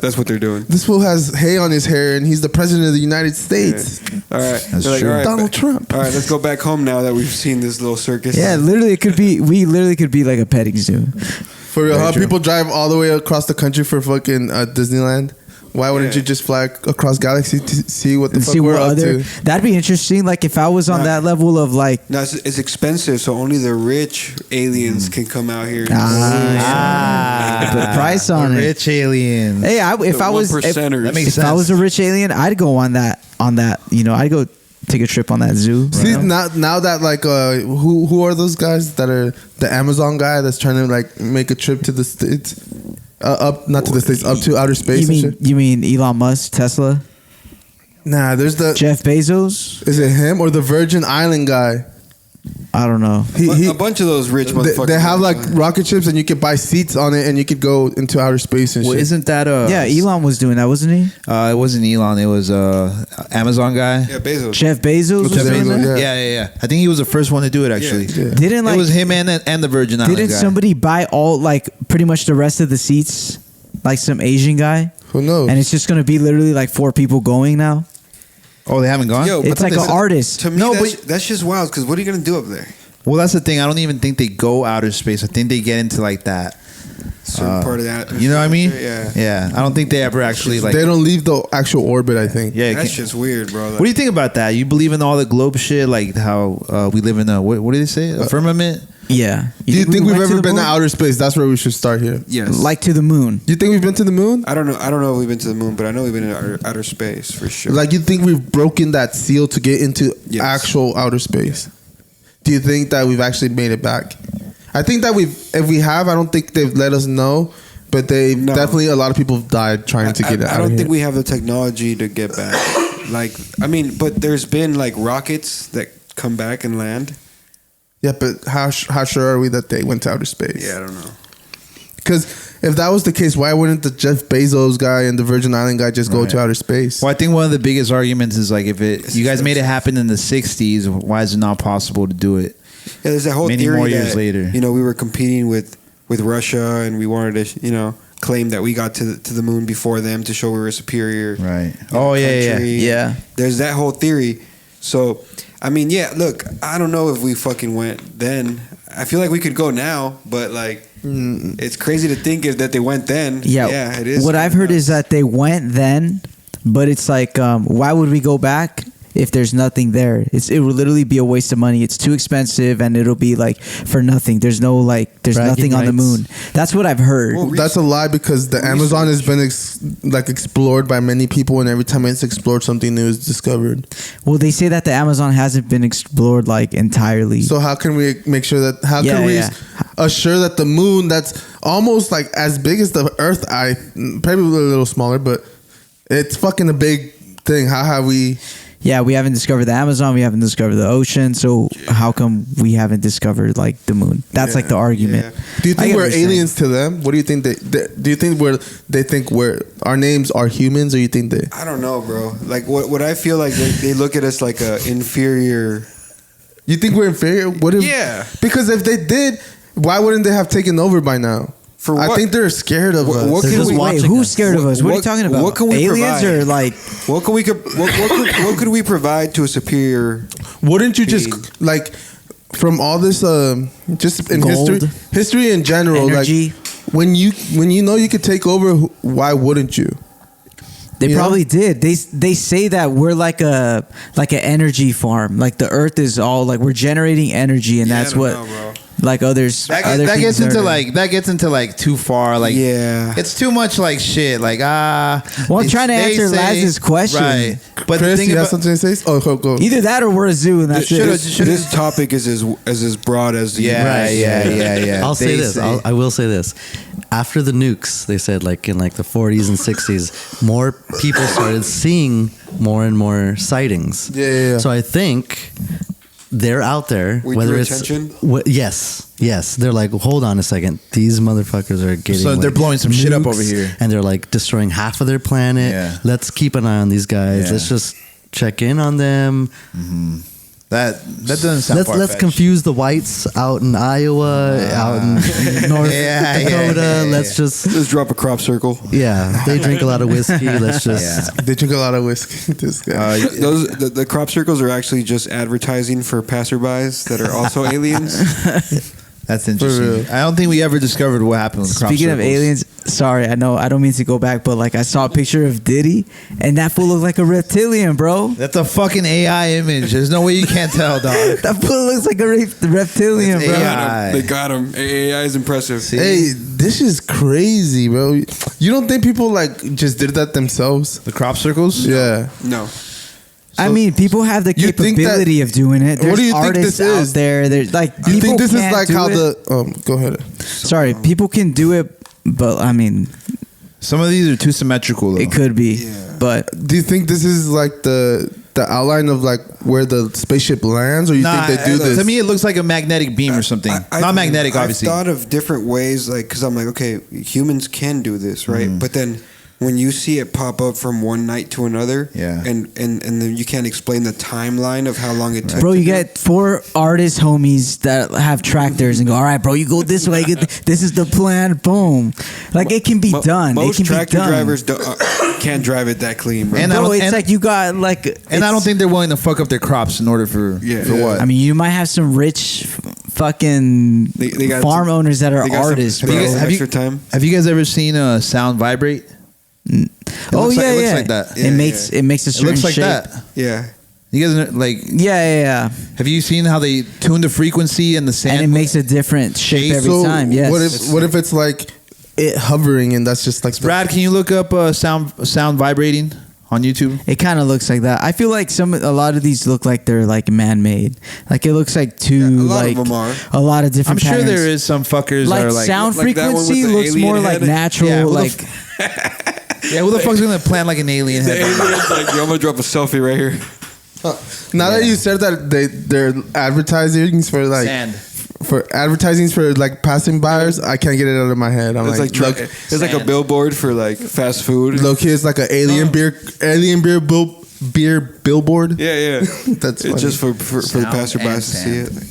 That's what they're doing. This fool has hay on his hair and he's the president of the United States. Yeah. All right, that's true. all right, Donald Trump. All right, let's go back home now that we've seen this little circus. Yeah, literally, we literally could be like a petting zoo. For real, how people drive all the way across the country for fucking Disneyland? Why wouldn't you just fly across galaxy to see what the fuck we're up to? That'd be interesting. Like if I was on that level of like, no, it's expensive, so only the rich aliens can come out here. Put a price on it. Rich alien. Hey, if I was a rich alien, I'd go on that. You know, I'd go take a trip on that zoo. See, now that like who are those guys that are the Amazon guy that's trying to like make a trip to the States, not to the States, up to outer space. You mean Elon Musk, Tesla? Nah, there's the Jeff Bezos. Is it him or the Virgin Island guy? I don't know. A bunch of those rich motherfuckers. They have like rocket ships, and you could buy seats on it, and you could go into outer space and shit. Isn't that yeah? Elon was doing that, wasn't he? It wasn't Elon. It was Amazon guy. Yeah, Bezos. Jeff Bezos was doing that. Yeah. I think he was the first one to do it. Actually, Didn't it was him and the Virgin Island guy. Didn't somebody buy all like pretty much the rest of the seats? Like some Asian guy. Who knows? And it's just gonna be literally like 4 people going now. Oh, they haven't gone. Yo, it's like an artist. To me, that's just wild. Because what are you gonna do up there? Well, that's the thing. I don't even think they go outer space. I think they get into like that certain part of that. You know what I mean? Yeah. I don't think they ever actually like. They don't leave the actual orbit. I think. Yeah, that's just weird, bro. What do you think about that? You believe in all the globe shit, like how we live in a what do they say? A firmament. Yeah. Do you think we've ever been to outer space? That's where we should start here. Yes. Like to the moon. Do you think we've been to the moon? I don't know if we've been to the moon, but I know we've been in outer space for sure. Like you think we've broken that seal to get into actual outer space? Yeah. Do you think that we've actually made it back? I think that if we have, I don't think they've let us know, but definitely a lot of people have died trying to get out of here. I don't think we have the technology to get back. Like, I mean, but there's been like rockets that come back and land. Yeah, but how sure are we that they went to outer space? Yeah, I don't know. Because if that was the case, why wouldn't the Jeff Bezos guy and the Virgin Island guy just go to outer space? Well, I think one of the biggest arguments is like if you guys made it happen in the 60s, why is it not possible to do it? Yeah, there's that whole many theory more years later. You know, we were competing with Russia, and we wanted to, claim that we got to the moon before them to show we were superior. Right. Oh yeah. There's that whole theory. So, I mean, yeah. Look, I don't know if we fucking went then. I feel like we could go now, but like, it's crazy to think that they went then. Yeah, it is. What I've heard is that they went then, but it's like, why would we go back if there's nothing there? It would literally be a waste of money. It's too expensive, and it'll be like for nothing. There's no there's nothing on the moon. That's what I've heard. Well, that's a lie because the Amazon has been explored by many people, and every time it's explored, something new is discovered. Well, they say that the Amazon hasn't been explored like entirely. So how can we make sure that? How can we assure that the moon, that's almost like as big as the Earth, probably a little smaller, but it's fucking a big thing. How have we? Yeah, we haven't discovered the Amazon. We haven't discovered the ocean. So how come we haven't discovered like the moon? That's like the argument. Yeah. Do you think we're aliens to them? What do you think do you think they think our names are humans, or you think they? I don't know, bro. Like what I feel like they look at us like a inferior. You think we're inferior? Because if they did, why wouldn't they have taken over by now? For what? I think they're scared of us. Who's scared of us? What are you talking about? What can we aliens provide? Or like what could we provide to a superior? Wouldn't you just like from all this just in gold, history in general, energy? like when you know you could take over, why wouldn't you? They probably did. They say that we're like an energy farm. Like the Earth is all like we're generating energy, and that's what like others. That gets into like too far. Like it's too much like shit. Like Well, I'm trying to answer Laz's question. Right. But Chris, the thing you have about, something to say? Oh, go. Either that or we're a zoo, and that's it. This topic is as broad as the universe. Yeah. I'll say this. I will say this. After the nukes, they said like in like the 40s and 60s, more people started seeing more and more sightings. Yeah. So I think they're out there. We whether drew it's attention? Yes. They're like, hold on a second. These motherfuckers are getting. So they're blowing some shit up nukes, over here, and they're like destroying half of their planet. Yeah. Let's keep an eye on these guys. Yeah. Let's just check in on them. Mm-hmm. That doesn't sound. Let's confuse the whites out in Iowa, out in North Dakota. Let's drop a crop circle. Yeah, they drink a lot of whiskey. Let's just They drink a lot of whiskey. This guy. The crop circles are actually just advertising for passerbys that are also aliens. That's interesting. I don't think we ever discovered what happened with crop Speaking circles. of aliens, sorry, I know I don't mean to go back, but like I saw a picture of Diddy, and that fool looked like a reptilian, bro. That's a fucking AI image. There's no way you can't tell, dog. That fool looks like a reptilian, bro. They got him. AI is impressive. Hey, this is crazy, bro. You don't think people like just did that themselves? The crop circles? Yeah. No. I mean, people have the You think capability of doing it. There's what do you think artists this is? out there. There's like You people think this is can't like do how it. go ahead. Sorry, people can do it, but I mean, Some of these are too symmetrical, though. it could be. But Do you think this is like the outline of like where the spaceship lands, or you think they do this? To me, it looks like a magnetic beam or something. Not magnetic, obviously. I've thought of different ways, like, because I'm like, okay, humans can do this, right? But then when you see it pop up from one night to another, and then you can't explain the timeline of how long it took. bro, you get 4 artist homies that have tractors and go, all right, bro, you go this way. This is the plan. Boom. Like it can be done. Most it can tractor be done. drivers can't drive it that clean, bro. And Bro, it's like you got like, And I don't think they're willing to fuck up their crops in order for what? I mean, you might have some rich fucking They got farm owners that are artists, bro. Have you guys ever seen a sound vibrate? It looks like that. It makes a certain It looks like shape. that. Yeah. You guys are like Yeah. Have you seen how they tune the frequency and the sand? And it makes a different shape every So time. Yes. What if it's like it hovering and that's just like Brad, can you look up sound vibrating on YouTube? It kind of looks like that. I feel like a lot of these look like they're like man-made. Like it looks like lot of them are. a lot of different. I'm sure patterns. there is some fuckers Like that are like sound like that one with frequency the looks alien more head. like natural. Yeah, who the like yeah, who the fuck's gonna plant like an alien The head? alien's like, yo, I'm gonna drop a selfie right here. Now that you said that they're advertisings for like Sand. for advertisings for like passing buyers, I can't get it out of my head. I'm It's like look, it's like a billboard for like fast food. look, here's like an alien beer billboard. Yeah. That's It's funny. just for the Sound passerbys and to see it. sand.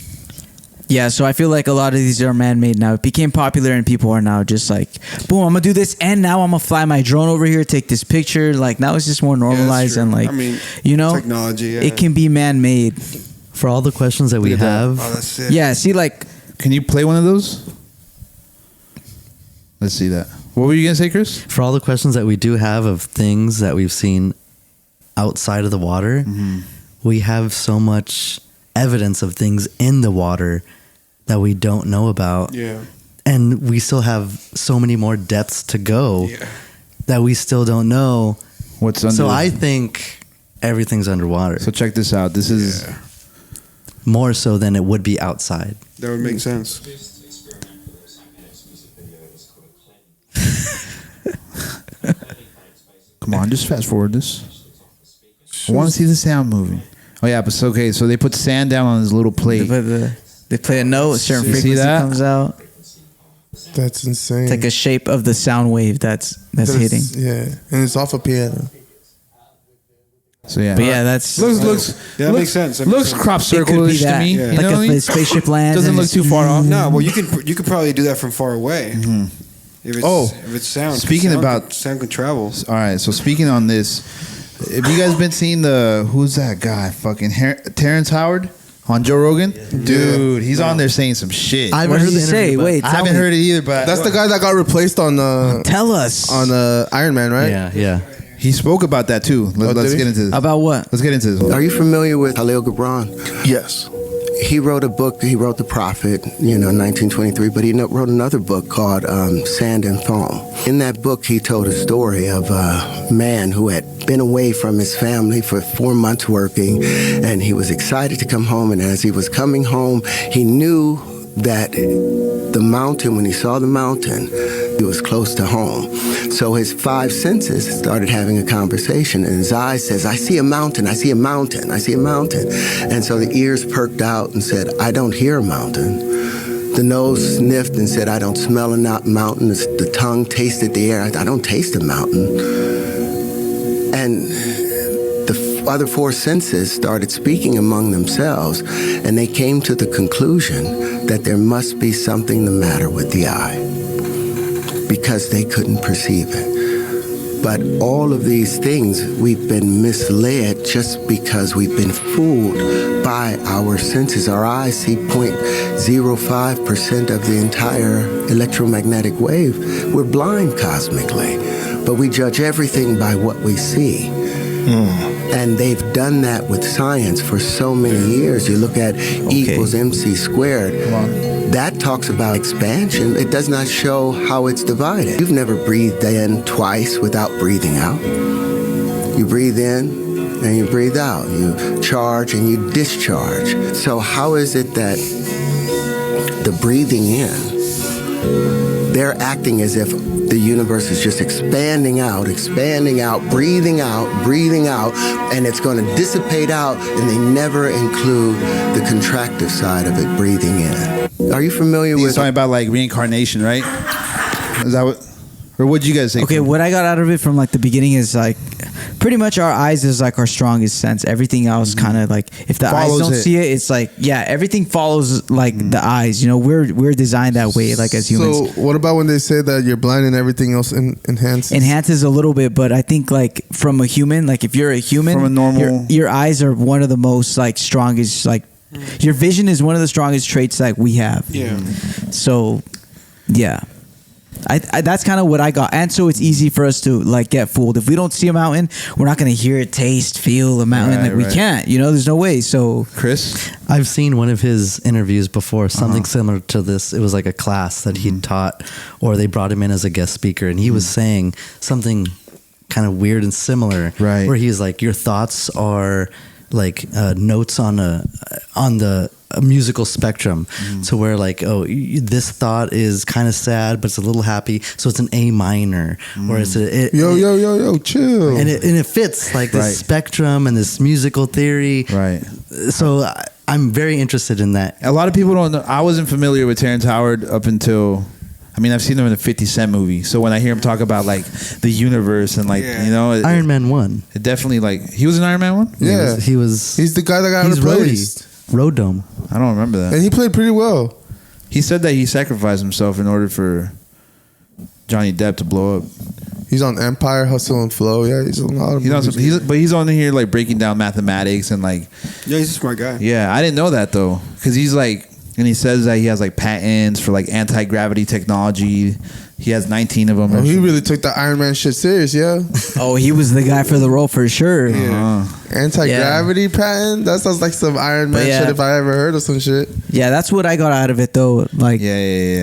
yeah. So I feel like a lot of these are man-made now. It became popular, and people are now just like, boom, I'm gonna do this, and now I'm gonna fly my drone over here, take this picture. Like now it's just more normalized true. and like, I mean, you know, technology. Yeah. it can be man-made. for all the questions that we have. Oh, that's it. Yeah. See, like. Can you play one of those? Let's see that. What were you gonna say, Chris? For all the questions that we do have of things that we've seen outside of the water, we have so much evidence of things in the water that we don't know about. Yeah. And we still have so many more depths to go that we still don't know What's under? So I think everything's underwater. So check this out. This is more so than it would be outside. That would make sense. Come on, just fast forward this. I want to see the sound moving. Oh yeah, but okay. So they put sand down on this little plate. They play a note, a certain You see frequency that? comes out. That's insane. It's like a shape of the sound wave that's hitting. Yeah, and it's off a piano. So yeah, But yeah, that's looks that makes sense. That looks makes sense. crop it could be circle-ish to that. me. Yeah. You Like know what I if mean? the spaceship lands, Doesn't and look it's- too far off. No, well, you could probably do that from far away. If it's, if it's sound. 'cause Speaking sound about- can, sound can travel. All right, so speaking on this, have you guys been seeing who's that guy? Fucking Terrence Howard On Joe Rogan? Dude, he's on there saying some shit. I haven't heard the say. Wait, I haven't heard it either, but that's the guy that got replaced on tell us on Iron Man, right? Yeah. he spoke about that too. Let's get into this. About what? Let's get into this. Are you familiar with Khalil Gibran? Yes. He wrote a book. He wrote The Prophet, in 1923, but he wrote another book called Sand and Foam. In that book, he told a story of a man who had been away from his family for 4 months working, and he was excited to come home. And as he was coming home, he knew that the mountain, when he saw the mountain, it was close to home. So his 5 senses started having a conversation, and his eyes says, I see a mountain, I see a mountain, I see a mountain. And so the ears perked out and said, I don't hear a mountain. The nose sniffed and said, I don't smell a mountain. The tongue tasted the air. I don't taste a mountain. And the other 4 senses started speaking among themselves, and they came to the conclusion that there must be something the matter with the eye, because they couldn't perceive it. But all of these things, we've been misled just because we've been fooled by our senses. Our eyes see 0.05% of the entire electromagnetic wave. We're blind cosmically, but we judge everything by what we see. And they've done that with science for so many years. You look at E equals MC squared. That talks about expansion. It does not show how it's divided. You've never breathed in twice without breathing out. You breathe in and you breathe out. You charge and you discharge. So how is it that the breathing in, they're acting as if the universe is just expanding out, breathing out, and it's going to dissipate out, and they never include the contractive side of it, breathing in. Are you familiar with... He's talking about like reincarnation, right? Is that what... Or what'd you guys say? Okay, what I got out of it from like the beginning is like pretty much our eyes is like our strongest sense. Everything else kind of like if the eyes don't see it, it's like everything follows like the eyes. We're designed that way, like as humans. So what about when they say that you're blind and everything else enhances? Enhances a little bit, but I think like from a human, like if you're a human, from a normal, your eyes are one of the most like strongest. Like your vision is one of the strongest traits that we have. Yeah. So, yeah. I that's kind of what I got, and so it's easy for us to like get fooled. If we don't see a mountain, we're not gonna hear it, taste, feel a mountain. We can't. There's no way. So, Chris, I've seen one of his interviews before, something similar to this. It was like a class that he'd taught, or they brought him in as a guest speaker, and he was saying something kind of weird and similar, right? Where he's like, your thoughts are like notes on a musical spectrum. So where like, this thought is kind of sad, but it's a little happy, so it's an A minor, or it's yo, chill, and it fits like this spectrum and this musical theory, right? So I'm very interested in that. A lot of people don't know. I wasn't familiar with Terrence Howard up until, I've seen him in the 50 Cent movie. So when I hear him talk about like the universe and like, Iron Man 1. It definitely like, he was in Iron Man 1? Yeah. He's the guy that got replaced. Road Dome. I don't remember that. And he played pretty well. He said that he sacrificed himself in order for Johnny Depp to blow up. He's on Empire, Hustle and Flow. Yeah, he's on a lot of movies. But he's on here like breaking down mathematics and like... Yeah, he's a smart guy. Yeah, I didn't know that though. Because he's like... And he says that he has like patents for like anti-gravity technology. He has 19 of them. Oh, he really took the Iron Man shit serious, yeah. Oh, he was the guy for the role for sure. Yeah. Anti-gravity patent? That sounds like some Iron Man shit if I ever heard of some shit. Yeah, that's what I got out of it though. Like,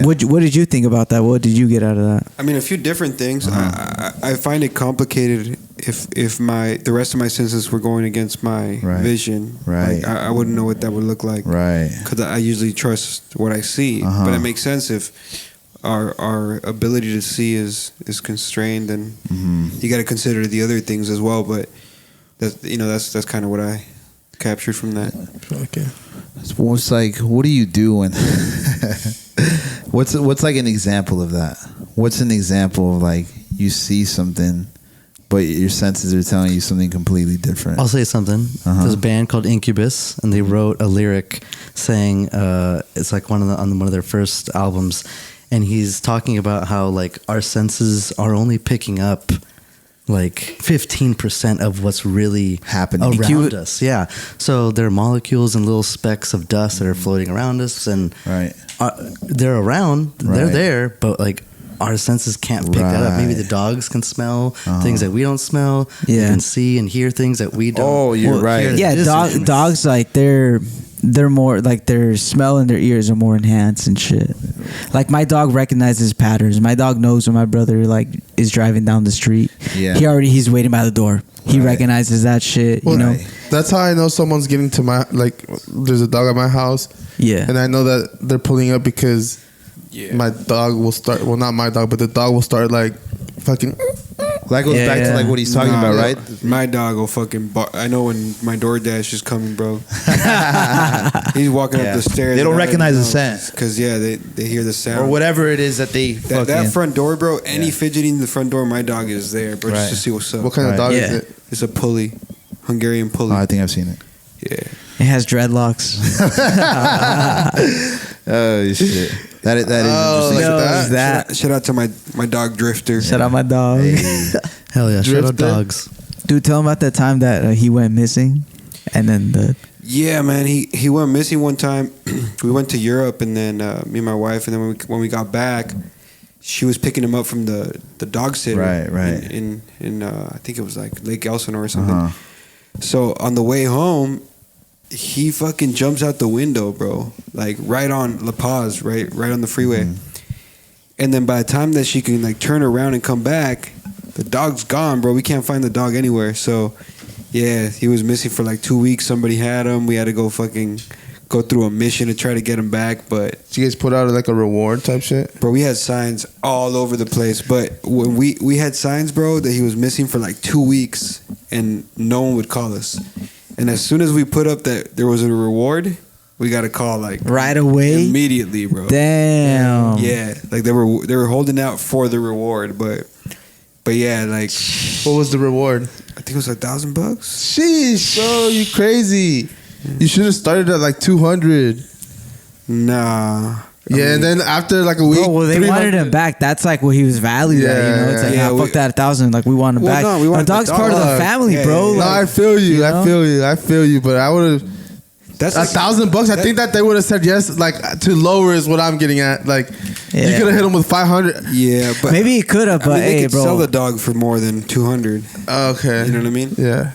What did you think about that? What did you get out of that? I mean, a few different things. I find it complicated if the rest of my senses were going against my vision. Right. Like, I wouldn't know what that would look like. Right. Because I usually trust what I see. But it makes sense if our ability to see is constrained, and you got to consider the other things as well. But that's kind of what I captured from that. Okay. It's like, what do you do when? what's like an example of that? What's an example of like you see something, but your senses are telling you something completely different? I'll say something. There's a band called Incubus, and they wrote a lyric saying it's like on one of their first albums, and he's talking about how like our senses are only picking up like 15% of what's really happening around us. Yeah. So there are molecules and little specks of dust that are floating around us, and they're around, they're there, but like our senses can't pick that up. Maybe the dogs can smell things that we don't smell. Yeah. They can see and hear things that we don't. Oh, you're right. Yeah, dogs like they're more like their smell and their ears are more enhanced and shit. Like my dog recognizes patterns. My dog knows when my brother like is driving down the street. Yeah, he's waiting by the door. He recognizes that shit. Well, you know, that's how I know someone's getting to my like. There's a dog at my house. Yeah, and I know that they're pulling up because my dog will start. Well, not my dog, but the dog will start like fucking. That goes back to like what he's talking about, right? My dog will fucking I know when my DoorDash is coming, bro. He's walking up the stairs. They don't recognize the scent. Because, they hear the sound. Or whatever it is that they that front door, bro, any fidgeting in the front door, my dog is there, bro, just to see what's up. What kind of dog is it? It's a pulley. Hungarian pulley. Oh, I think I've seen it. Yeah. It has dreadlocks. Oh, shit. That is interesting. That. Shout out to my dog Drifter. Shout out my dog. Hey. Hell yeah! Shout out dogs. Dude, tell him about that time that he went missing, and then Yeah, man, he went missing one time. We went to Europe, and then me and my wife, and then when we got back, she was picking him up from the dog sitter. Right. In I think it was like Lake Elsinore or something. So on the way home, he fucking jumps out the window, bro. Like right on La Paz, right on the freeway. And then by the time that she can like turn around and come back, the dog's gone, bro. We can't find the dog anywhere. So yeah, he was missing for like 2 weeks. Somebody had him. We had to go through a mission to try to get him back. But did you guys put out like a reward type shit? Bro, we had signs all over the place. But when we had signs, bro, that he was missing for like 2 weeks and no one would call us. And as soon as we put up that there was a reward, we got a call like right away, immediately, bro. Damn. Yeah, like they were holding out for the reward, but yeah, like what was the reward? I think it was $1,000. Sheesh, bro, you crazy. You should have started at like 200. Nah. Yeah, and then after like a week, they wanted him back. That's like what he was valued at. You know, it's like fuck that 1,000. Like we want him back. No, we want the dog's part of the family, bro. No, like, I feel you. I feel you. But I would have. That's $1,000. I think that they would have said yes. Like to lower is what I'm getting at. Like you could have hit him with 500. Yeah, but maybe he could have. But they could bro, sell the dog for more than 200. Okay, you know what I mean? Yeah.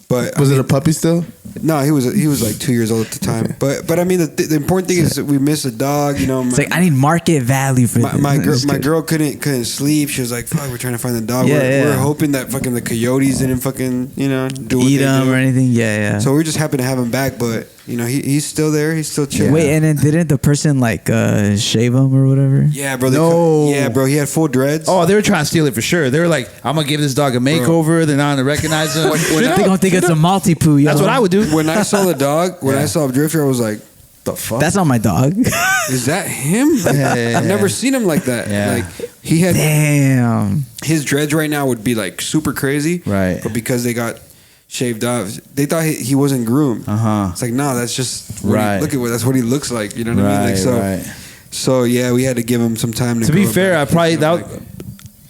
But was it a puppy still? No, he was like 2 years old at the time. Okay. But I mean the important thing is that we missed a dog. You know, it's like I need market value for this. My girl couldn't sleep. She was like, "Fuck, we're trying to find the dog." We're hoping that fucking the coyotes didn't fucking eat him or anything. Yeah. So we just happened to have him back, but he's still there. He's still chilling. Wait, and then didn't the person like shave him or whatever? Yeah, bro. No. Bro. He had full dreads. Oh, they were trying to steal it for sure. They were like, "I'm gonna give this dog a makeover." Bro. They're not gonna recognize him. They gonna think it's a multi-poo. That's what I would do. When I saw the dog, I saw Drifter, I was like, "The fuck? That's not my dog." Is that him? I've never seen him like that. Yeah. Like he had his dreads right now would be like super crazy, right? But because they got shaved off, they thought he wasn't groomed. It's like no, that's just right. That's what he looks like. You know what I mean? Like so yeah, we had to give him some time to be fair. I probably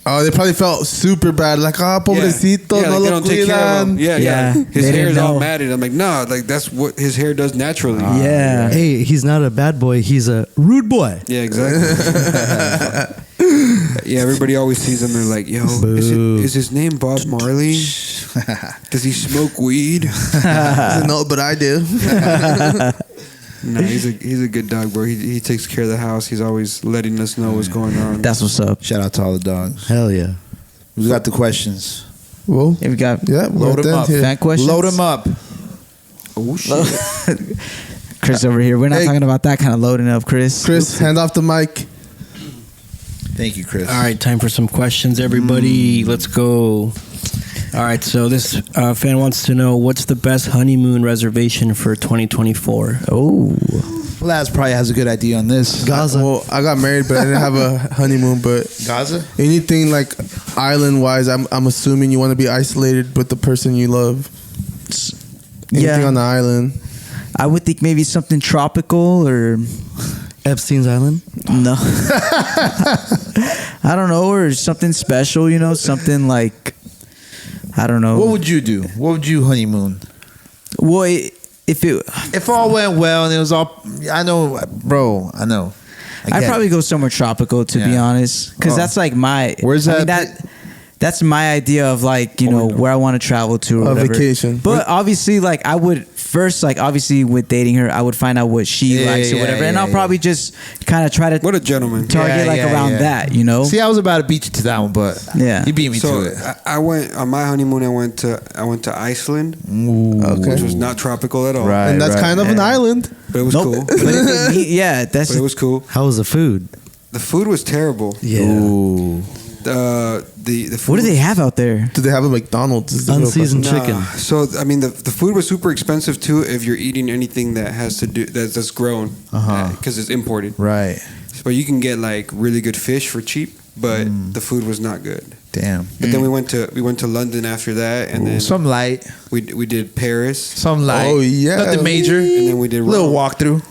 they probably felt super bad. Like, pobrecito, no lo cuidan. Yeah. His hair is all matted. I'm like, no, like that's what his hair does naturally. Yeah. Hey, he's not a bad boy. He's a rude boy. Yeah, exactly. Yeah, everybody always sees him. They're like, yo, is his name Bob Marley? Does he smoke weed? No, but I do. No, he's a good dog, bro. He takes care of the house. He's always letting us know what's going on. That's what's up. Shout out to all the dogs. Hell yeah. We got the questions. Well, we got load them up. Fan questions. Load them up. Oh shit. Chris over here. We're not talking about that kind of loading up, Chris. Chris, hand off the mic. Thank you, Chris. All right, time for some questions, everybody. Let's go. All right, so this fan wants to know what's the best honeymoon reservation for 2024? Oh, Laz probably has a good idea on this. Gaza. Well, I got married, but I didn't have a honeymoon. But Gaza? Anything like island-wise, I'm assuming you want to be isolated with the person you love. Anything on the island. I would think maybe something tropical or Epstein's Island? No. I don't know, or something special, something like I don't know. What would you do? What would you honeymoon? Well, if all went well and it was all, I know, bro. I know. I'd probably go somewhere tropical, to be honest, because that's like my. Where's that? I mean, that's my idea of like, you know, where I want to travel to or a whatever. Vacation. But obviously, like, I would first, like, obviously with dating her, I would find out what she likes or whatever, and I'll probably just kind of try to what a gentleman target around that, you know. See, I was about to beat you to that one, but you beat me to it. I went on my honeymoon. I went to Iceland, Okay. which was not tropical at all. Right. And that's kind of an island. But it was cool. But that's. But it was cool. How was the food? The food was terrible. Yeah. Ooh. The food. What do they have out there? Do they have a McDonald's? Unseasoned Nah. chicken. So I mean, the food was super expensive too. If you're eating anything that has to do that's grown, because it's imported. Right. But you can get like really good fish for cheap, but the food was not good. Damn. But then we went to London after that, and then some light. we did Paris. Some light. Oh, yeah. Nothing major. And then we did little Rome. walkthrough.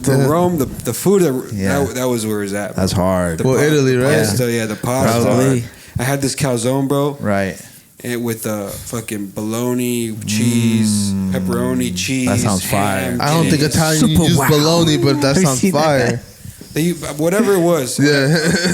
And Rome, the food that was where it was at. Bro. That's hard. Italy, right? The pasta. Probably. I had this calzone, bro. Right. And with fucking bologna, cheese, pepperoni, cheese. That sounds fire. ham, I don't think cheese. Italian use bologna, but that sounds fire. Whatever it was, Yeah.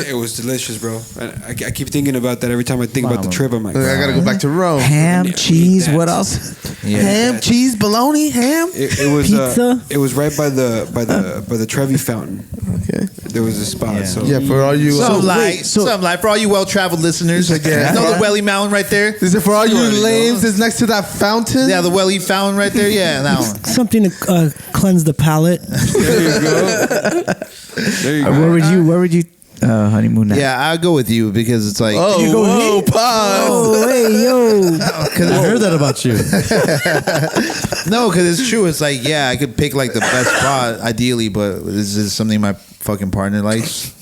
it was delicious, bro. I keep thinking about that every time I think about the trip. I'm like, I gotta go back to Rome. Ham, Yeah, cheese, eat that. what else? Yeah. Ham, cheese, bologna, ham. It was Pizza? it was right by the Trevi Fountain. Okay. There was a spot. Yeah. So Yeah, for all you. Some light. wait, so- Some light. For all you well-traveled listeners. Yeah. You know the Welly Mountain right there? Is it for all you Sure, you lames? It's next to that fountain. Yeah, the Welly Fountain right there. Yeah, that one. Something to cleanse the palate. there you go. There you go. Where would you honeymoon at? Yeah, I'll go with you because it's like. Oh, You go whoa, here? pause. Oh, hey, yo. Because I heard that about you. No, because it's true. It's like, yeah, I could pick like the best spot ideally, but this is something my fucking partner likes.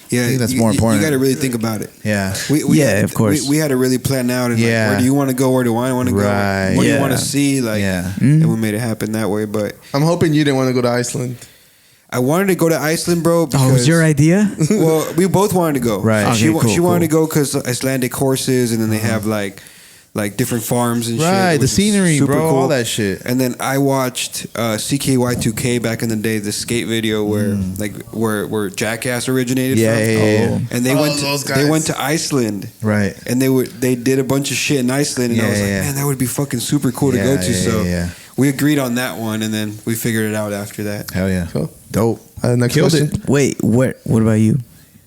Yeah, I think that's more important. You got to really think about it. Yeah. Yeah, of course. We had to really plan out. And Yeah. like, where do you want to go? Where do I want to go? Right. What do you Yeah. want to see? Like, Yeah. and we made it happen that way. But I'm hoping you didn't want to go to Iceland. I wanted to go to Iceland, bro. Oh, it was your idea? Well, we both wanted to go. Right. She Okay, she cool, wanted to go because Icelandic horses, and then they have like different farms and shit. Right, the which is scenery, super bro, cool. all that shit. And then I watched CKY2K back in the day, the skate video where Jackass originated Yeah, from. yeah, yeah. And they those guys. they went to Iceland. Right. And they did a bunch of shit in Iceland, and I was like, Yeah. man, that would be fucking super cool to Yeah, go to. yeah, So yeah. we agreed on that one, and then we figured it out after that. Hell yeah. Cool. Dope. Next Killed question. it. Wait, what about you?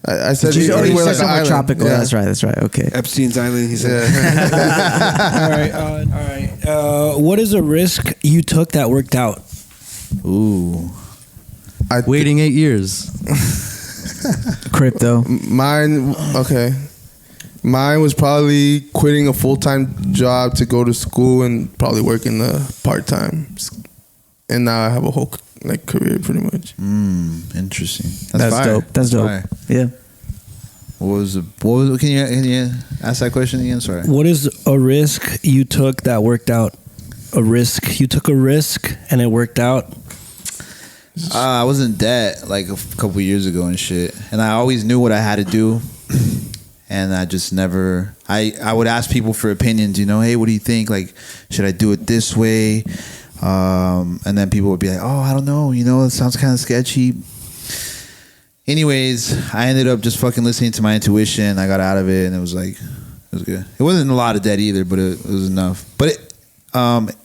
I said You already anywhere said like an somewhere island. tropical. Yeah. That's right. Okay. Epstein's Island, he said. Yeah. All right. What is a risk you took that worked out? Ooh. Waiting 8 years. Crypto. Mine, okay. Mine was probably quitting a full-time job to go to school and probably working part-time. And now I have a whole career pretty much. Interesting. That's fire. dope. That's dope. fire. Yeah. Can you ask that question again? Sorry. What is a risk you took that worked out? A risk. You took a risk and it worked out. I was in debt like a couple years ago and shit, and I always knew what I had to do, and I just never. I would ask people for opinions. You know, hey, what do you think? Like, should I do it this way? And then people would be like, oh, I don't know. You know, it sounds kind of sketchy. Anyways, I ended up just fucking listening to my intuition. I got out of it, and it was like, it was good. It wasn't a lot of debt either, but it was enough. But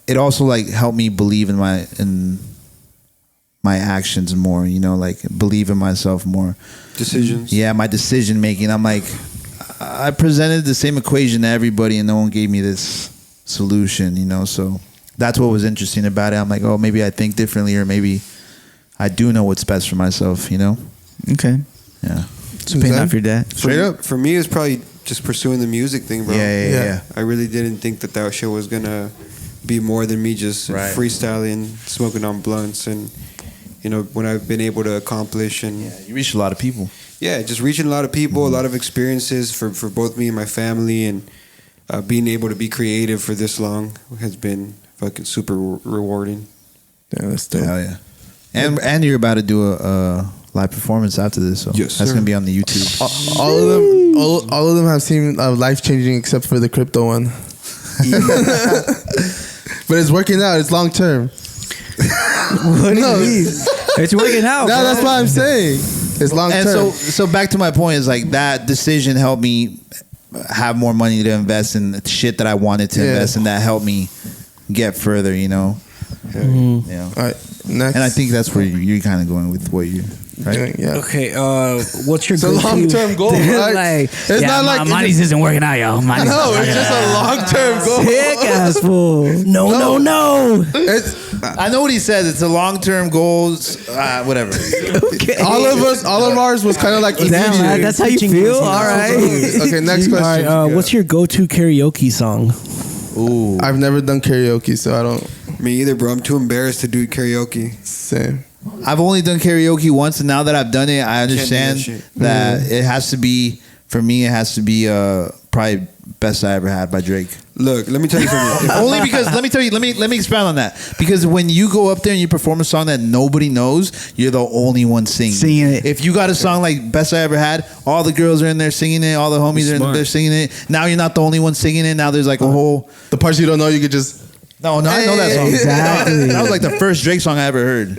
it also like helped me believe in my actions more. You know, like believe in myself more. Decisions. Yeah, my decision making. I'm like, I presented the same equation to everybody, and no one gave me this solution. You know, so that's what was interesting about it. I'm like, oh, maybe I think differently, or maybe I do know what's best for myself. You know. Okay. Yeah. So paying off your debt. Straight up. For me, it's probably just pursuing the music thing, bro. Yeah. I really didn't think that show was gonna be more than me just Right. freestyling, smoking on blunts, and you know what I've been able to accomplish. And You reached a lot of people. yeah, just reaching a lot of people, a lot of experiences for both me and my family, and being able to be creative for this long has been fucking super rewarding. Yeah, that's dope. Hell yeah. And you're about to do a live performance after this, so Yes, that's sir. gonna be on the YouTube. All of them have seemed life changing except for the crypto one. But it's working out. It's long term. What do you mean? It's working out. No, that's what I'm saying. It's long term. And so back to my point is like that decision helped me have more money to invest in the shit that I wanted to invest in. That helped me get further. You know. You know. All right. Next. And I think that's where you're kind of going with what you. Right? Yeah. Okay, what's your It's a long-term goal, right? Like, it's not like money's isn't working out, yo. No, it's just a long-term goal. Sick ass fool. No. It's I know what he says. It's a long-term goals, whatever. Okay. all of ours was kind of like Damn, man, that's how you feel. All right. Okay, next question. All right, what's your go-to karaoke song? Ooh. I've never done karaoke, so I don't. Me either, bro. I'm too embarrassed to do karaoke. Same. I've only done karaoke once, and now that I've done it, I understand that it has to be, for me, it has to be probably Best I Ever Had by Drake. Look, let me tell you something. Only because let me expand on that. Because when you go up there and you perform a song that nobody knows, you're the only one singing it. If you got a song like Best I Ever Had, all the girls are in there singing it, all the homies are in there singing it. Now you're not the only one singing it. Now there's like a whole The parts you don't know, you could just. No, I know that song. Exactly. That was like the first Drake song I ever heard.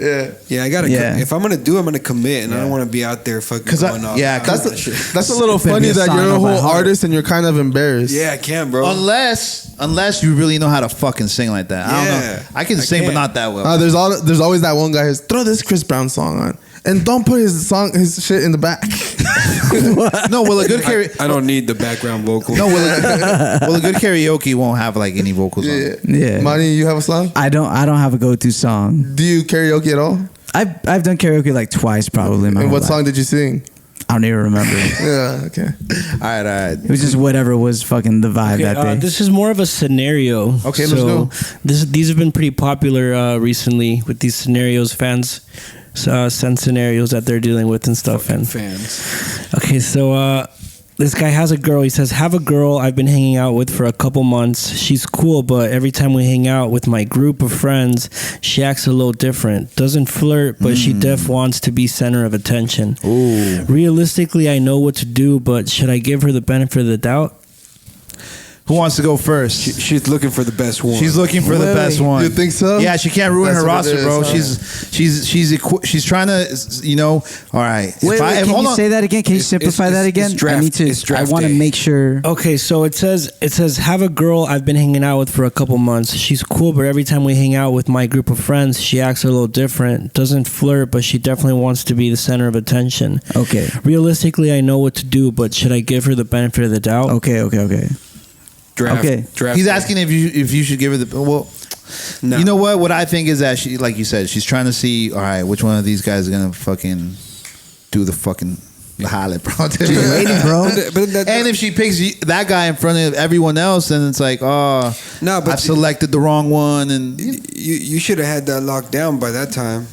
Yeah, I gotta. If I'm gonna do, I'm gonna commit, and I don't want to be out there fucking going off. Yeah, that's a little funny that you're a whole artist and you're kind of embarrassed. Yeah, I can, bro. Unless you really know how to fucking sing like that. I don't know. I can sing, but not that well. There's always that one guy who's throw this Chris Brown song on. And don't put his shit in the back. No, well, a good karaoke. I don't need the background vocal. No, well, a good karaoke won't have like any vocals on it. Yeah. Money, you have a song? I don't have a go-to song. Do you karaoke at all? I've done karaoke like twice probably in my And whole what life. song did you sing? I don't even remember. Yeah, okay. All right. It was just whatever was fucking the vibe that day. This is more of a scenario. Okay, let's go. These have been pretty popular recently with these scenarios. Fans send scenarios that they're dealing with and stuff. Fucking And fans. okay, so this guy has a girl. He says, have a girl I've been hanging out with for a couple months. She's cool, but every time we hang out with my group of friends, she acts a little different. Doesn't flirt, but she def wants to be center of attention. Ooh. Realistically, I know what to do, but should I give her the benefit of the doubt? Who wants to go first? She's looking for the best one. She's looking for the best one. You think so? Yeah, she can't ruin That's her what it roster, is, bro. huh? She's trying to, you know. All right. Wait, can you say that again? Can you simplify that again? it's draft- I need to. it's draft I want to day. make sure. Okay, so it says have a girl I've been hanging out with for a couple months. She's cool, but every time we hang out with my group of friends, she acts a little different. Doesn't flirt, but she definitely wants to be the center of attention. Okay. Realistically, I know what to do, but should I give her the benefit of the doubt? Okay. He's asking if you should give her the No. You know what? What I think is that she, like you said, she's trying to see. All right, which one of these guys is gonna fucking do the fucking highlight, bro? She's waiting, bro. And if she picks that guy in front of everyone else, then it's like, oh, No, but I've selected the wrong one, and you should have had that locked down by that time.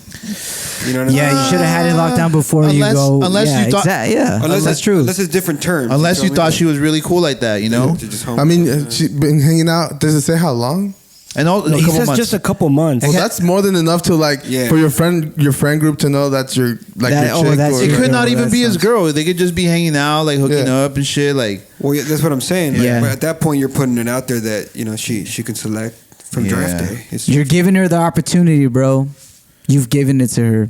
You know what I mean? Yeah, you should have had it locked down before you go. Unless yeah, you thought, that's true. Unless it's different terms. Unless you thought she was really cool like that, you know. I mean, she been hanging out. Does it say how long? And all, He says just a couple months. Well, that's more than enough to for your friend group to know that's your your chick. It could not even be his girl. They could just be hanging out, like hooking up and shit. Like, well, yeah, that's what I'm saying. Yeah. But at that point, you're putting it out there that she can select from draft day. You're giving her the opportunity, bro. You've given it to her.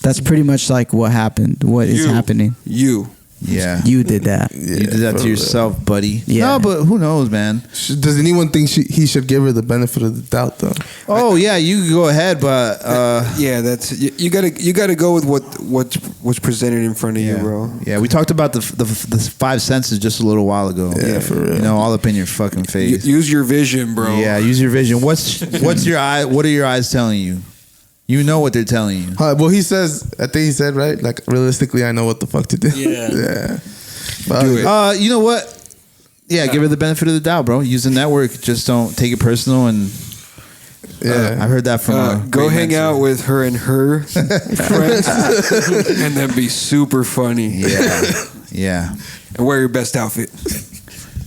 That's pretty much like what happened. What is happening? You did that. You did that to yourself, buddy. Yeah. No, but who knows, man? Does anyone think he should give her the benefit of the doubt, though? Oh yeah, you can go ahead, but yeah, that's you gotta go with what's presented in front of you, bro. Yeah, we talked about the five senses just a little while ago. Yeah, for real. You know, all up in your fucking face. Use your vision, bro. Yeah, use your vision. What's your eye? What are your eyes telling you? You know what they're telling you. Well, he says. I think he said right. Like realistically, I know what the fuck to do. Yeah. Yeah. Do it. You know what? Yeah, give her the benefit of the doubt, bro. Use the network. Just don't take it personal. And I heard that from. Go hang out with her and her friends, and then be super funny. Yeah. And wear your best outfit.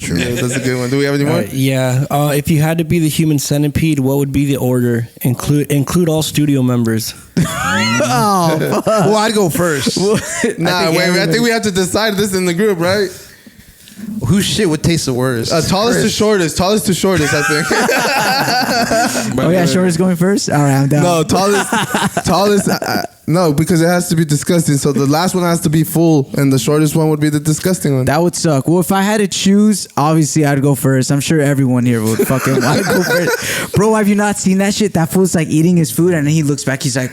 True. Yeah, that's a good one. Do we have any more? If you had to be the human centipede, what would be the order? Include all studio members. Well, I'd go first. I think we have to decide this in the group, right? Whose shit would taste the worst? Tallest to shortest. Tallest to shortest, I think. Oh yeah, shortest going first. All right, I'm down. No, tallest. No, because it has to be disgusting. So the last one has to be full, and the shortest one would be the disgusting one. That would suck. Well, if I had to choose, obviously I'd go first. I'm sure everyone here would fucking want to go first. Bro, have you not seen that shit? That fool's like eating his food, and then he looks back. He's like,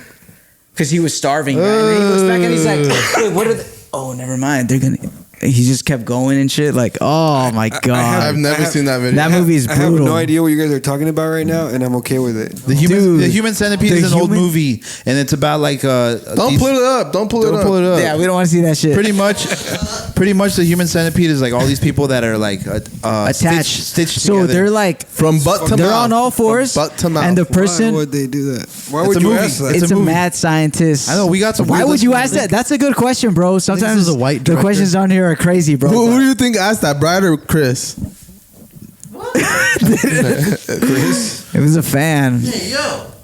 because he was starving. Right? And then he looks back and he's like, wait, what are they? Oh, never mind. They're gonna. He just kept going and shit. Like, oh my god, I've never seen that video. That movie is brutal. I have no idea what you guys are talking about right now, and I'm okay with it. The Human Centipede is an old movie, and it's about like Don't pull it up. Don't pull it up. Yeah, we don't want to see that shit. Pretty much, the Human Centipede is like all these people that are like attached, stitched so together. They're like from butt to they're mouth. on all fours, from butt to mouth. and the person. Why would they do that? Why It's would a you movie. ask that? It's a movie. mad scientist. I know we got some. Why weird would you listeners. ask that? That's a good question, bro. Sometimes this is a white the director. questions on here are crazy, bro. Who do you think asked that, Brad or Chris? Chris? It was a fan.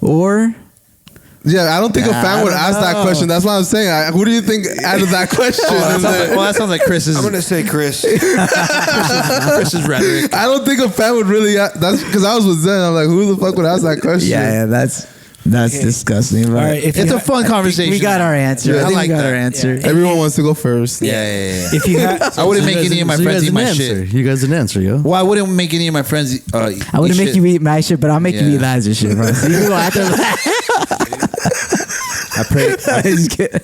Or Yeah, I don't think a fan would ask that question. That's what I'm saying. Who do you think added that question? That sounds like Chris's. I'm gonna say Chris. Chris's rhetoric. I don't think a fan would really. That's because I was with Zen. I'm like, who the fuck would ask that question? yeah, that's disgusting. All right, It's a fun conversation. We got our answer. Yeah, I I think like we got that. our answer. Everyone wants to go first. Yeah. If you had, I wouldn't make any of my friends eat my shit. You guys didn't answer, yo. Well, I wouldn't make any of my friends. I wouldn't make you eat my shit, but I'll make you Yeah. eat Lazarus shit, bro. So you can go after that. I pray. Just kidding.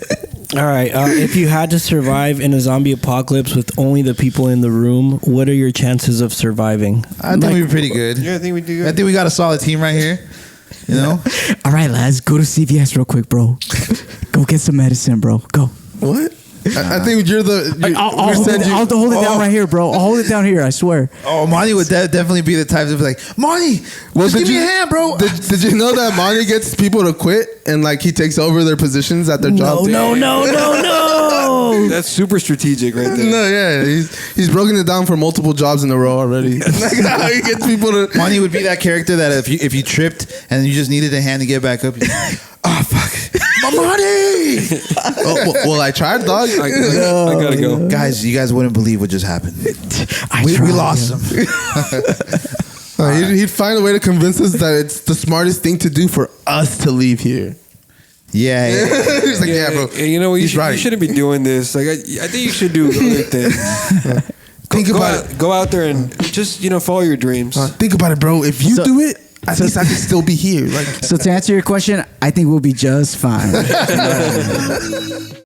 all right, if you had to survive in a zombie apocalypse with only the people in the room, what are your chances of surviving? I think we'd be pretty good. Yeah, I think we do good. I think we got a solid team right here. You know. All right, lads, go to CVS real quick, bro. Go get some medicine, bro. Go. What? I think you're the. I'll hold it down right here, bro. I'll hold it down here. I swear. Oh, Monty would definitely be the type to be like, Monty, just give me a hand, bro. Did you know that Monty gets people to quit and like he takes over their positions at their job? No. That's super strategic right there. No, yeah, he's broken it down for multiple jobs in a row already. Like how he gets people to. Monty would be that character that if you tripped and you just needed a hand to get back up, you're like, oh fuck, my money. Well, I tried, dog. I gotta go. Guys, you guys wouldn't believe what just happened. We lost him. He'd find a way to convince us that it's the smartest thing to do for us to leave here. Yeah. He's like, yeah, bro. You know what? You right. shouldn't be doing this. Like, I think you should do other things. Go out there and just follow your dreams. Think about it, bro. If you do it, at least I can still be here. Like, So to answer your question, I think we'll be just fine.